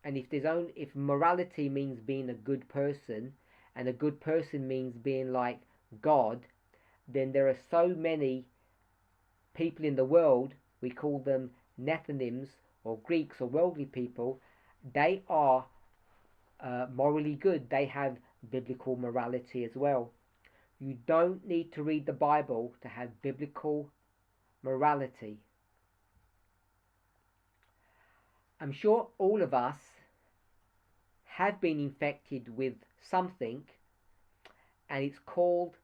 And if morality means being a good person, and a good person means being like God, then there are so many people in the world, we call them Nethinims or Greeks or worldly people, they are morally good. They have biblical morality as well. You don't need to read the Bible to have biblical morality. I'm sure all of us have been infected with something, and it's called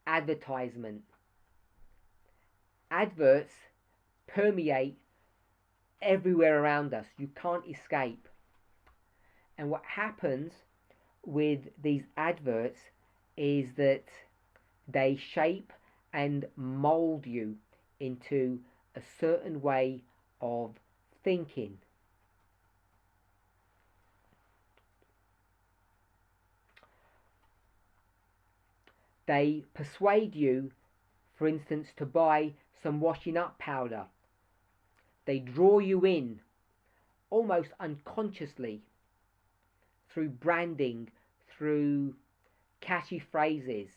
advertisement. Adverts permeate everywhere around us. You can't escape. And what happens with these adverts is that they shape and mold you into a certain way of thinking. They persuade you, for instance, to buy some washing up powder. They draw you in almost unconsciously through branding, through catchy phrases.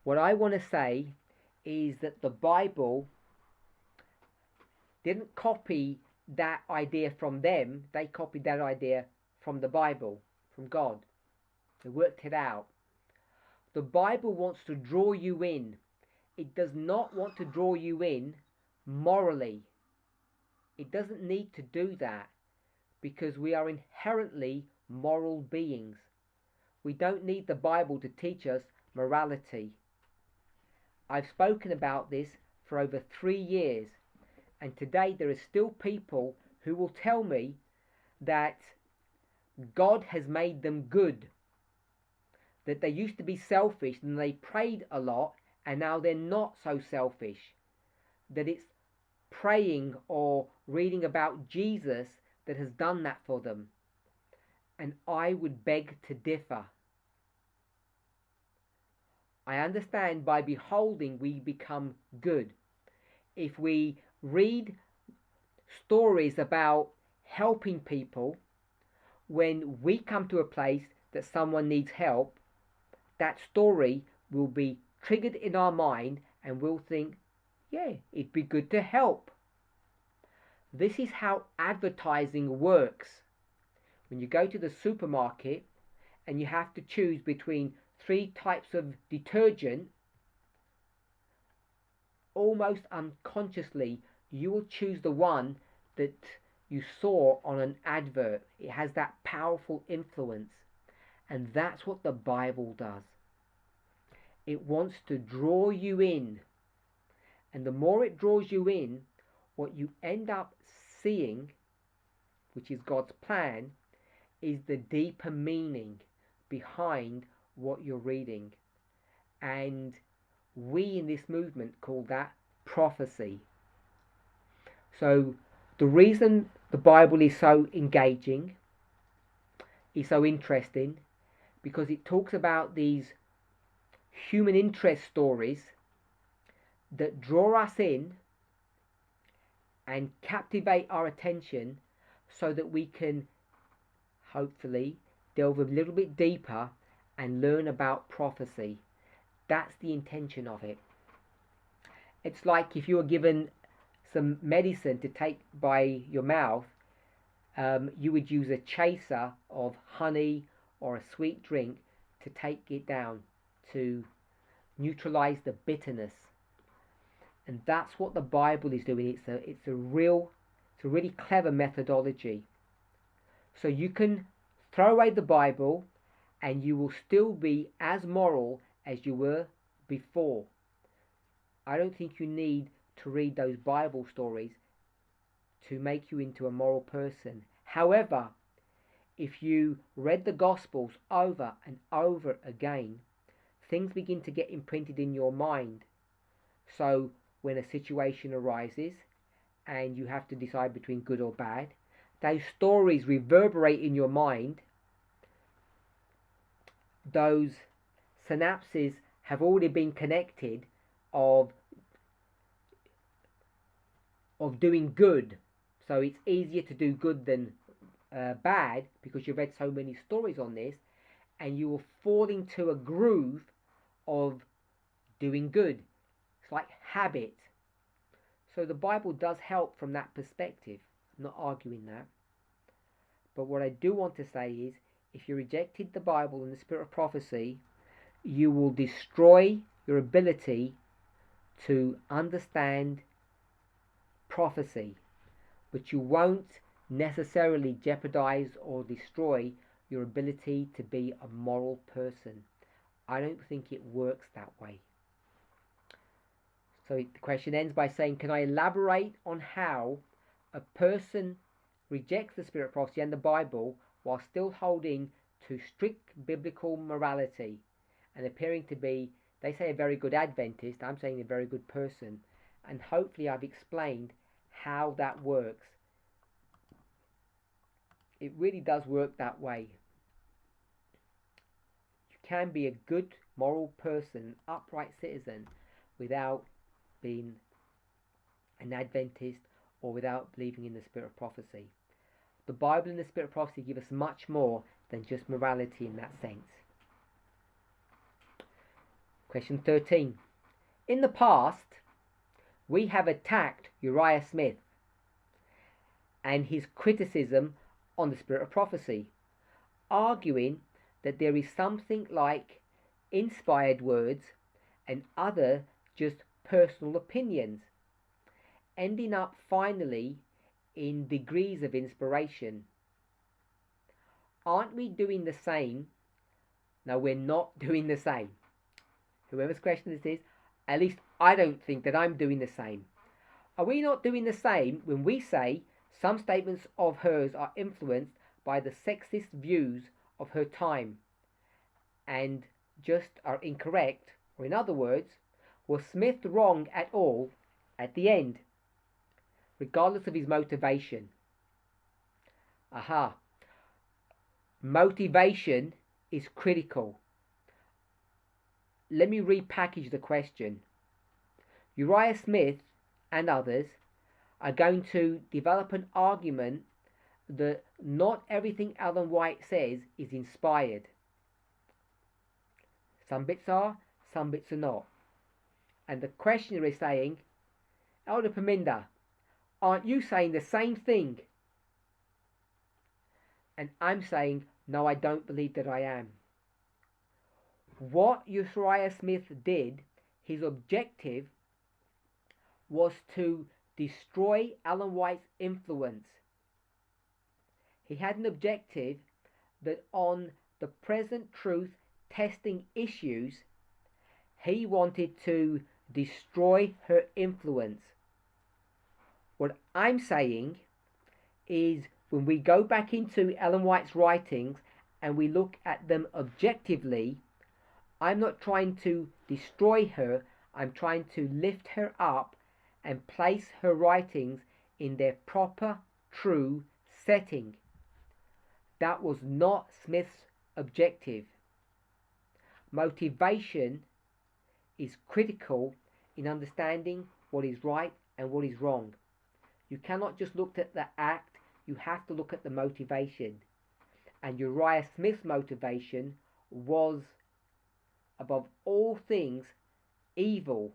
What I want to say is that the Bible didn't copy that idea from them. They copied that idea from the Bible, from God. They worked it out. The Bible wants to draw you in. It does not want to draw you in morally. It doesn't need to do that because we are inherently moral beings. We don't need the Bible to teach us morality. I've spoken about this for over 3 years, and today there are still people who will tell me that God has made them good, that they used to be selfish and they prayed a lot and now they're not so selfish, that it's praying or reading about Jesus that has done that for them. And I would beg to differ. I understand by beholding we become good. If we read stories about helping people, when we come to a place that someone needs help, that story will be triggered in our mind and we'll think, yeah, it'd be good to help. This is how advertising works. When you go to the supermarket and you have to choose between 3 types of detergent, almost unconsciously you will choose the one that you saw on an advert. It has that powerful influence, and that's what the Bible does. It wants to draw you in, and the more it draws you in, what you end up seeing, which is God's plan, is the deeper meaning behind what you're reading. And we in this movement call that prophecy. So the reason the Bible is so engaging, is so interesting, because it talks about these human interest stories that draw us in and captivate our attention so that we can hopefully delve a little bit deeper and learn about prophecy. That's the intention of it. It's like if you were given some medicine to take by your mouth, you would use a chaser of honey or a sweet drink to take it down, to neutralize the bitterness. And that's what the Bible is doing. It's a really clever methodology. So you can throw away the Bible and you will still be as moral as you were before. I don't think you need to read those Bible stories to make you into a moral person. However, if you read the Gospels over and over again, things begin to get imprinted in your mind. So when a situation arises and you have to decide between good or bad, those stories reverberate in your mind. Those synapses have already been connected of doing good. So it's easier to do good than bad because you've read so many stories on this, and you will fall into a groove of doing good. It's like habit. So the Bible does help from that perspective. I'm not arguing that. But what I do want to say is, if you rejected the Bible and the spirit of prophecy, you will destroy your ability to understand prophecy, but you won't necessarily jeopardize or destroy your ability to be a moral person. I don't think it works that way. So the question ends by saying, can I elaborate on how a person rejects the spirit of prophecy and the Bible while still holding to strict biblical morality and appearing to be, they say, a very good Adventist, I'm saying a very good person. And hopefully I've explained how that works. It really does work that way. You can be a good moral person, an upright citizen, without being an Adventist or without believing in the spirit of prophecy. The Bible and the spirit of prophecy give us much more than just morality in that sense. Question 13. In the past, we have attacked Uriah Smith and his criticism on the spirit of prophecy, arguing that there is something like inspired words, and other just personal opinions, ending up finally in degrees of inspiration. Aren't we doing the same? No, we're not doing the same. Whoever's question this is, at least I don't think that I'm doing the same. Are we not doing the same when we say some statements of hers are influenced by the sexist views of her time and just are incorrect? Or in other words, was Smith wrong at all at the end, regardless of his motivation? Aha. Motivation is critical. Let me repackage the question. Uriah Smith and others are going to develop an argument that not everything Ellen White says is inspired. Some bits are, some bits are not. And the questioner is saying, Elder Parminder, aren't you saying the same thing? And I'm saying, no, I don't believe that I am. What Uriah Smith did, his objective was to destroy Ellen White's influence. He had an objective that on the present truth testing issues, he wanted to destroy her influence. What I'm saying is when we go back into Ellen White's writings and we look at them objectively, I'm not trying to destroy her, I'm trying to lift her up and place her writings in their proper, true setting. That was not Smith's objective. Motivation is critical in understanding what is right and what is wrong. You cannot just look at the act, you have to look at the motivation. And Uriah Smith's motivation was, above all things, evil.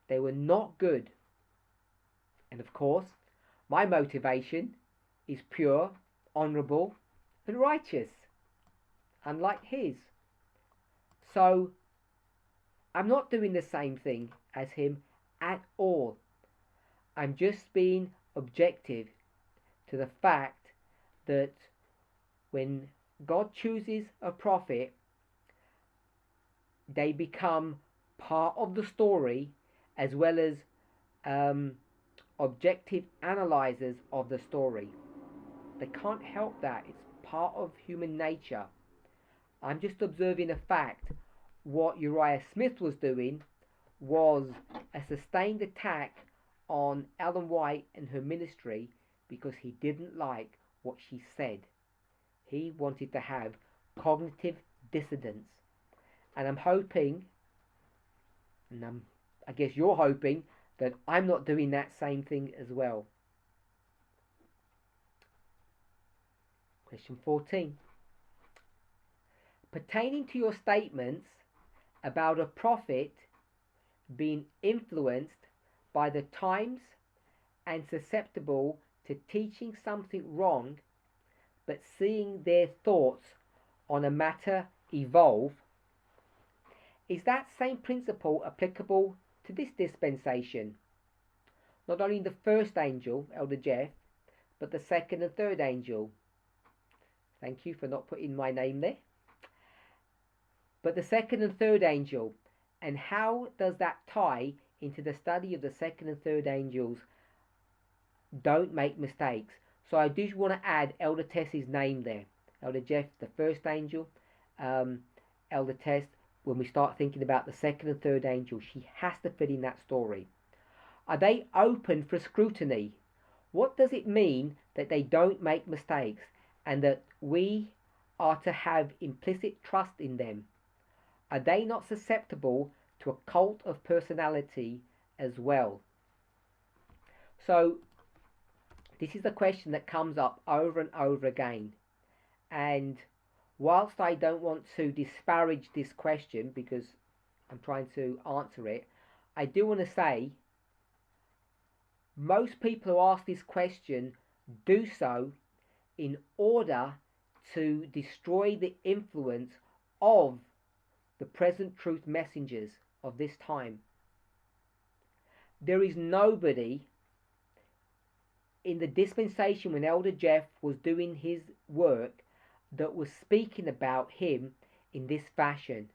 They were not good. And of course, my motivation is pure, honourable, and righteous, unlike his. So, I'm not doing the same thing as him at all. I'm just being objective to the fact that when God chooses a prophet, they become part of the story as well as objective analyzers of the story. They can't help that. It's part of human nature. I'm just observing a fact. What Uriah Smith was doing was a sustained attack on Ellen White and her ministry because he didn't like what she said. He wanted to have cognitive dissonance. And I'm hoping, and I guess you're hoping, that I'm not doing that same thing as well. Question 14. Pertaining to your statements about a prophet being influenced by the times and susceptible to teaching something wrong, but seeing their thoughts on a matter evolve, is that same principle applicable to this dispensation? Not only the first angel, Elder Jeff, but the second and third angel. Thank you for not putting my name there. But the second and third angel, and how does that tie into the study of the second and third angels? Don't make mistakes. So I do want to add Elder Tess's name there. Elder Jeff, the first angel. Elder Tess, when we start thinking about the second and third angel, she has to fit in that story. Are they open for scrutiny? What does it mean that they don't make mistakes and that we are to have implicit trust in them? Are they not susceptible to a cult of personality as well? So this is a question that comes up over and over again. And whilst I don't want to disparage this question because I'm trying to answer it, I do want to say most people who ask this question do so in order to destroy the influence of the present truth messengers of this time. There is nobody in the dispensation when Elder Jeff was doing his work that was speaking about him in this fashion.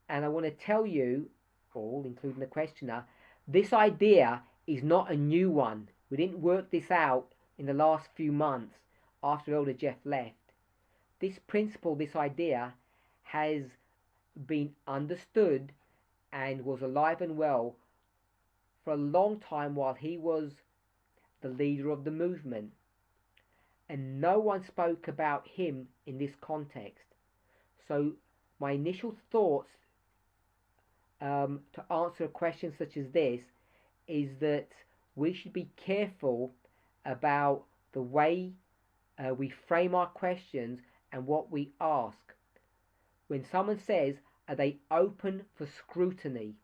And I want to tell you all, including the questioner, this idea is not a new one. We didn't work this out in the last few months after Elder Jeff left. This principle, this idea, has been understood and was alive and well for a long time while he was the leader of the movement. And no one spoke about him in this context. So my initial thoughts to answer a question such as this is that we should be careful about the way we frame our questions and what we ask. When someone says, are they open for scrutiny?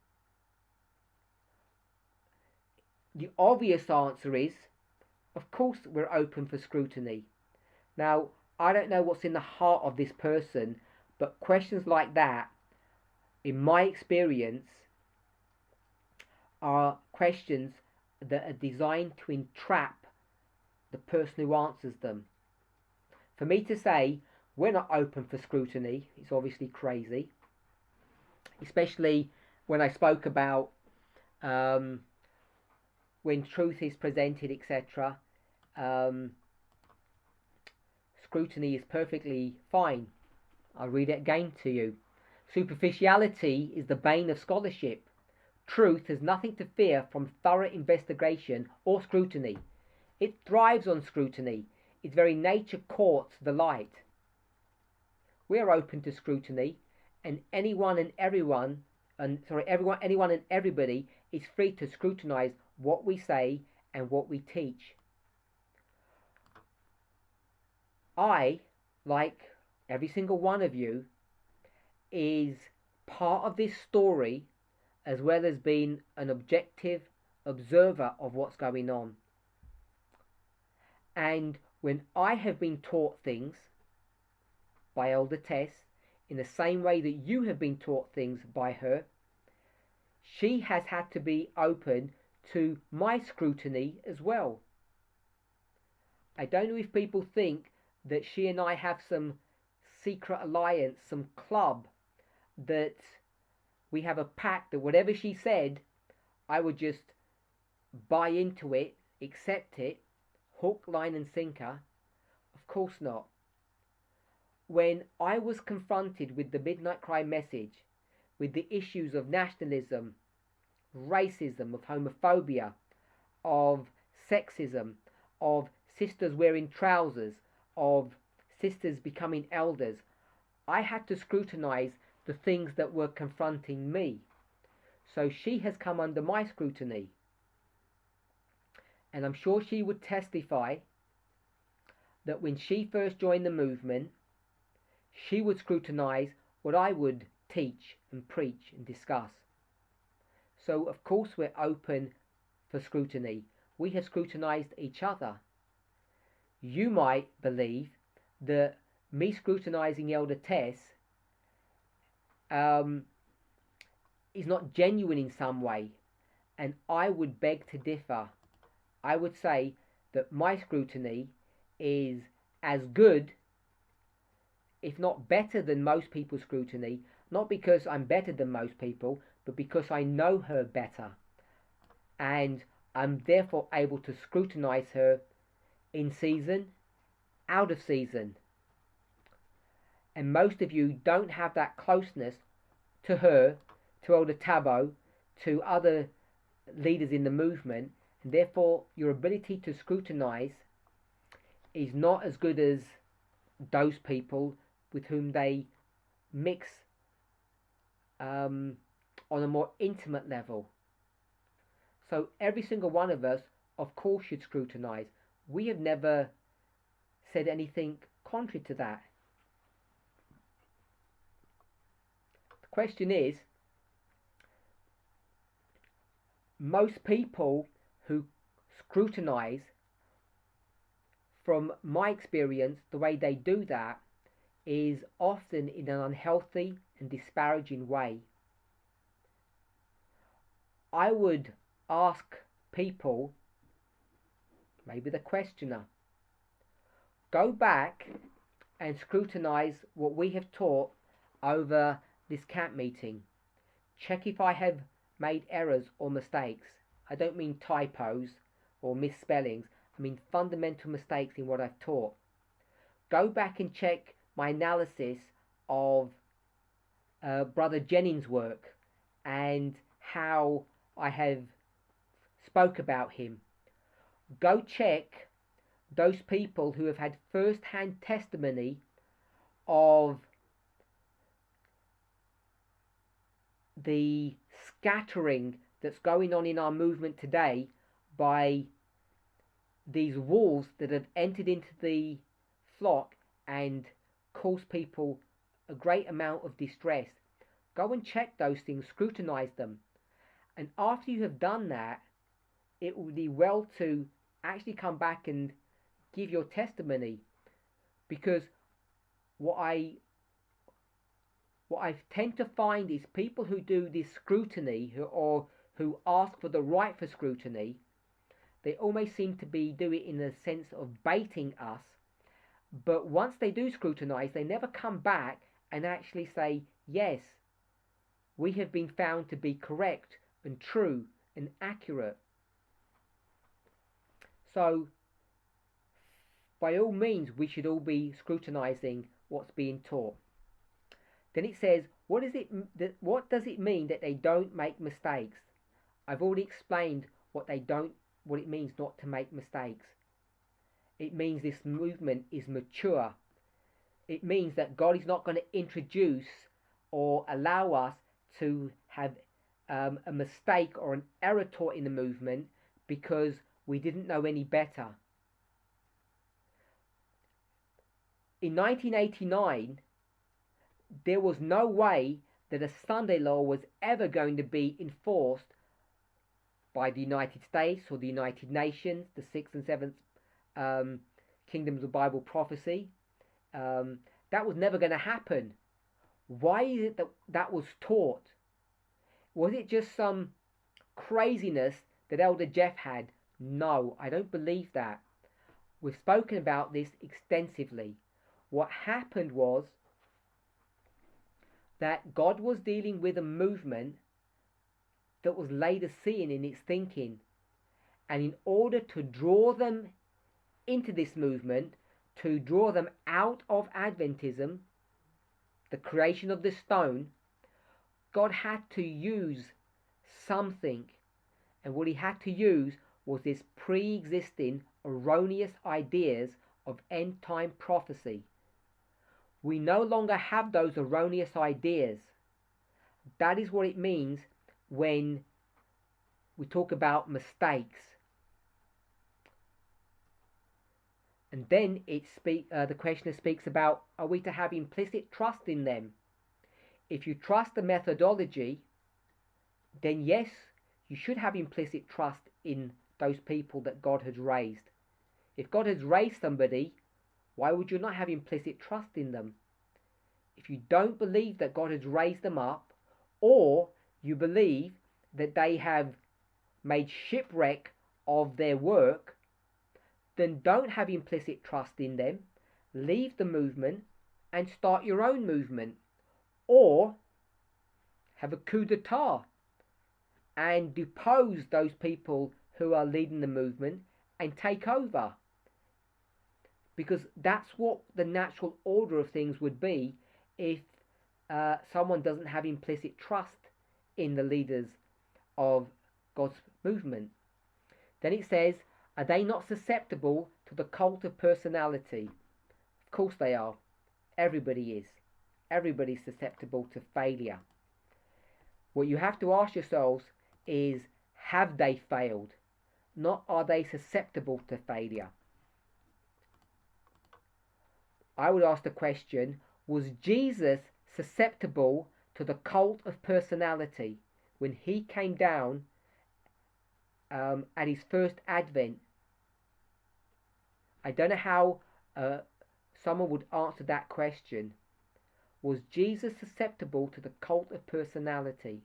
The obvious answer is, of course we're open for scrutiny. Now, I don't know what's in the heart of this person, but questions like that, in my experience, are questions that are designed to entrap the person who answers them. For me to say, we're not open for scrutiny, it's obviously crazy. Especially when I spoke about when truth is presented, etc. Scrutiny is perfectly fine. I'll read it again to you. Superficiality is the bane of scholarship. Truth has nothing to fear from thorough investigation or scrutiny. It thrives on scrutiny. Its very nature courts the light. We are open to scrutiny, and anyone and everybody is free to scrutinize what we say and what we teach. I, like every single one of you, is part of this story as well as being an objective observer of what's going on. And when I have been taught things by Elder Tess, in the same way that you have been taught things by her, she has had to be open to my scrutiny as well. I don't know if people think that she and I have some secret alliance, some club, that we have a pact that whatever she said, I would just buy into it, accept it, hook, line and sinker. Of course not. When I was confronted with the Midnight Cry message, with the issues of nationalism, racism, of homophobia, of sexism, of sisters wearing trousers, of sisters becoming elders, I had to scrutinize the things that were confronting me. So she has come under my scrutiny. And I'm sure she would testify that when she first joined the movement, she would scrutinize what I would teach and preach and discuss. So of course we're open for scrutiny. We have scrutinized each other. You might believe that me scrutinizing Elder Tess is not genuine in some way, and I would beg to differ. I would say that my scrutiny is as good, if not better than most people's scrutiny, not because I'm better than most people, but because I know her better, and I'm therefore able to scrutinize her in season, out of season. And most of you don't have that closeness to her, to Elder Tabo, to other leaders in the movement, and therefore your ability to scrutinize is not as good as those people with whom they mix on a more intimate level. So every single one of us, of course, should scrutinize. We have never said anything contrary to that. The question is, most people who scrutinize, from my experience, the way they do that is often in an unhealthy and disparaging way, I would ask people, maybe the questioner, go back and scrutinize what we have taught over this camp meeting. Check if I have made errors or mistakes. I don't mean typos or misspellings. I mean fundamental mistakes in what I've taught. Go back and check my analysis of Brother Jennings' work and how I have spoke about him. Go check those people who have had first-hand testimony of the scattering that's going on in our movement today by these wolves that have entered into the flock and caused people a great amount of distress. Go and check those things, scrutinize them, and after you have done that, it would be well to actually come back and give your testimony, because what I tend to find is people who do this scrutiny, who ask for the right for scrutiny, they almost seem to be doing it in the sense of baiting us. But once they do scrutinize, they never come back and actually say, yes, we have been found to be correct and true and accurate. So, by all means, we should all be scrutinizing what's being taught. Then it says, what does it mean that they don't make mistakes? I've already explained what it means not to make mistakes. It means this movement is mature. It means that God is not going to introduce or allow us to have a mistake or an error taught in the movement because we didn't know any better. In 1989, there was no way that a Sunday law was ever going to be enforced by the United States or the United Nations, the 6th and 7th kingdoms of Bible prophecy. That was never going to happen. Why is it that that was taught? Was it just some craziness that Elder Jeff had? No, I don't believe that. We've spoken about this extensively. What happened was that God was dealing with a movement that was later seen in its thinking. And in order to draw them into this movement, to draw them out of Adventism, the creation of the stone, God had to use something. And what he had to use was this pre-existing erroneous ideas of end-time prophecy. We no longer have those erroneous ideas. That is what it means when we talk about mistakes. And then the questioner speaks about, are we to have implicit trust in them? If you trust the methodology, then yes, you should have implicit trust in those people that God has raised. If God has raised somebody, why would you not have implicit trust in them? If you don't believe that God has raised them up, or you believe that they have made shipwreck of their work, then don't have implicit trust in them. Leave the movement and start your own movement, or have a coup d'etat and depose those people who are leading the movement and take over, because that's what the natural order of things would be if someone doesn't have implicit trust in the leaders of God's movement. Then it says, are they not susceptible to the cult of personality? Of course they are. Everybody is. Everybody's susceptible to failure. What you have to ask yourselves is, have they failed? Not are they susceptible to failure. I would ask the question, was Jesus susceptible to the cult of personality when he came down at his first advent? I don't know how someone would answer that question. Was Jesus susceptible to the cult of personality?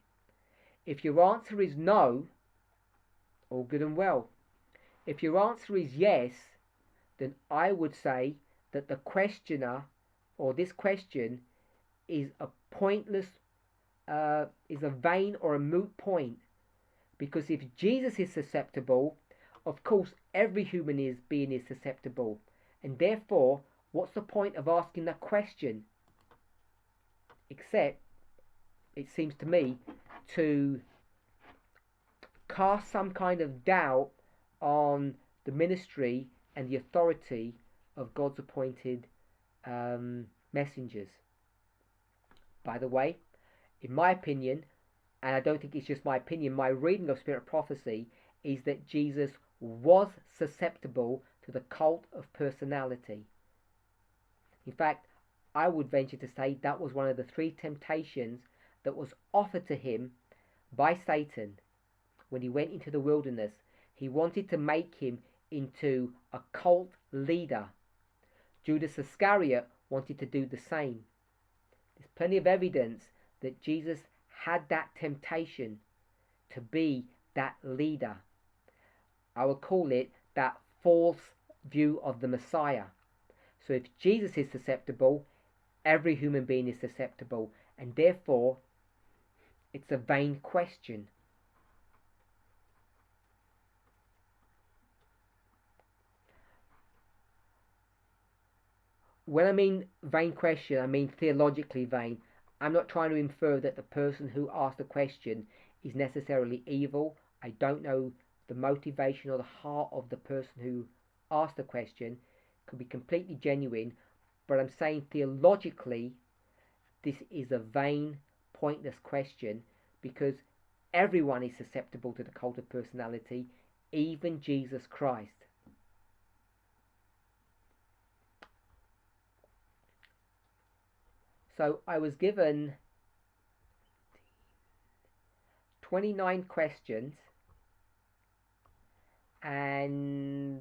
If your answer is no, all good and well. If your answer is yes, then I would say that the questioner, or this question, is a pointless, is a vain or a moot point. Because if Jesus is susceptible, of course every human being is susceptible. And therefore, what's the point of asking that question? Except, it seems to me, to cast some kind of doubt on the ministry and the authority of God's appointed messengers. By the way, in my opinion, and I don't think it's just my opinion, my reading of Spirit of Prophecy is that Jesus was susceptible to the cult of personality. In fact, I would venture to say that was one of the 3 temptations that was offered to him by Satan when he went into the wilderness. He wanted to make him into a cult leader. Judas Iscariot wanted to do the same. There's plenty of evidence that Jesus had that temptation to be that leader. I would call it that false view of the Messiah. So if Jesus is susceptible, every human being is susceptible, and therefore it's a vain question. When I mean vain question, I mean theologically vain. I'm not trying to infer that the person who asked the question is necessarily evil. I don't know the motivation or the heart of the person who asked the question. It could be completely genuine, but I'm saying theologically this is a vain, pointless question, because everyone is susceptible to the cult of personality, even Jesus Christ. So I was given 29 questions, and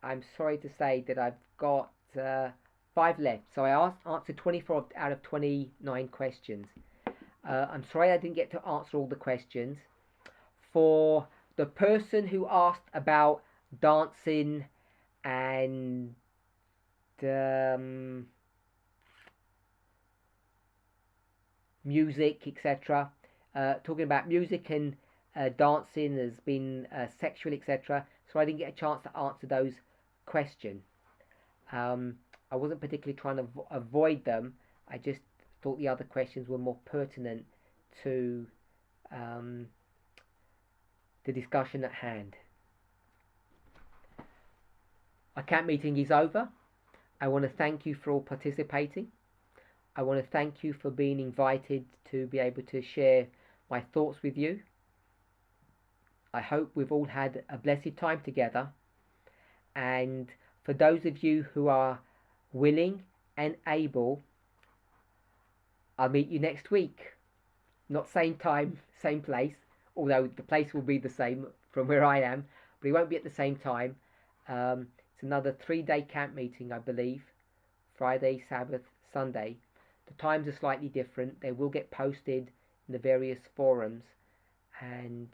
I'm sorry to say that I've got 5 left. So I answered 24 out of 29 questions. I'm sorry I didn't get to answer all the questions. For the person who asked about dancing and music, etc., talking about music and dancing has been sexual, etc., so I didn't get a chance to answer those questions. I wasn't particularly trying to avoid them. I just thought the other questions were more pertinent to the discussion at hand. Our camp meeting is over. I want to thank you for all participating. I want to thank you for being invited to be able to share my thoughts with you. I hope we've all had a blessed time together. And for those of you who are willing and able, I'll meet you next week. Not same time, same place, although the place will be the same from where I am, but it won't be at the same time. It's another 3-day camp meeting, I believe. Friday, Sabbath, Sunday. The times are slightly different. They will get posted in the various forums, and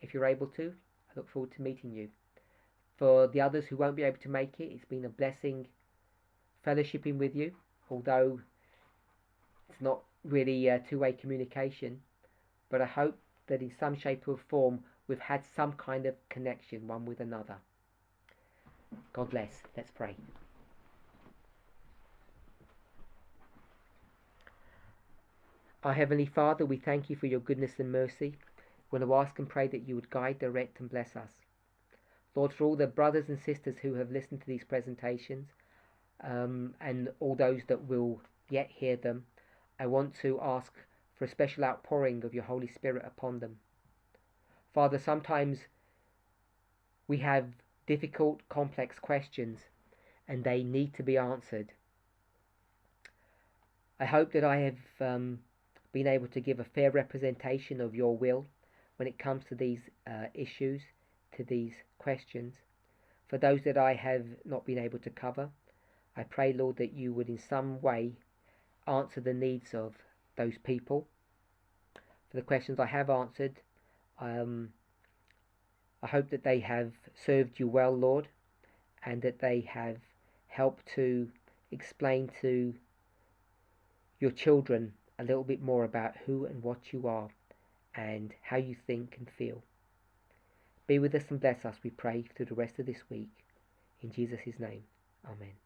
if you're able to, I look forward to meeting you. For the others who won't be able to make it, it's been a blessing fellowshipping with you, although it's not really two-way communication, but I hope that in some shape or form we've had some kind of connection one with another. God bless. Let's pray. Our Heavenly Father, we thank you for your goodness and mercy. We want to ask and pray that you would guide, direct and bless us. Lord, for all the brothers and sisters who have listened to these presentations, and all those that will yet hear them, I want to ask for a special outpouring of your Holy Spirit upon them. Father, sometimes we have difficult, complex questions, and they need to be answered. I hope that I have been able to give a fair representation of your will when it comes to these issues, to these questions. For those that I have not been able to cover, I pray, Lord, that you would in some way answer the needs of those people. For the questions I have answered, I hope that they have served you well, Lord, and that they have helped to explain to your children a little bit more about who and what you are and how you think and feel. Be with us and bless us, we pray, through the rest of this week. In Jesus' name, amen.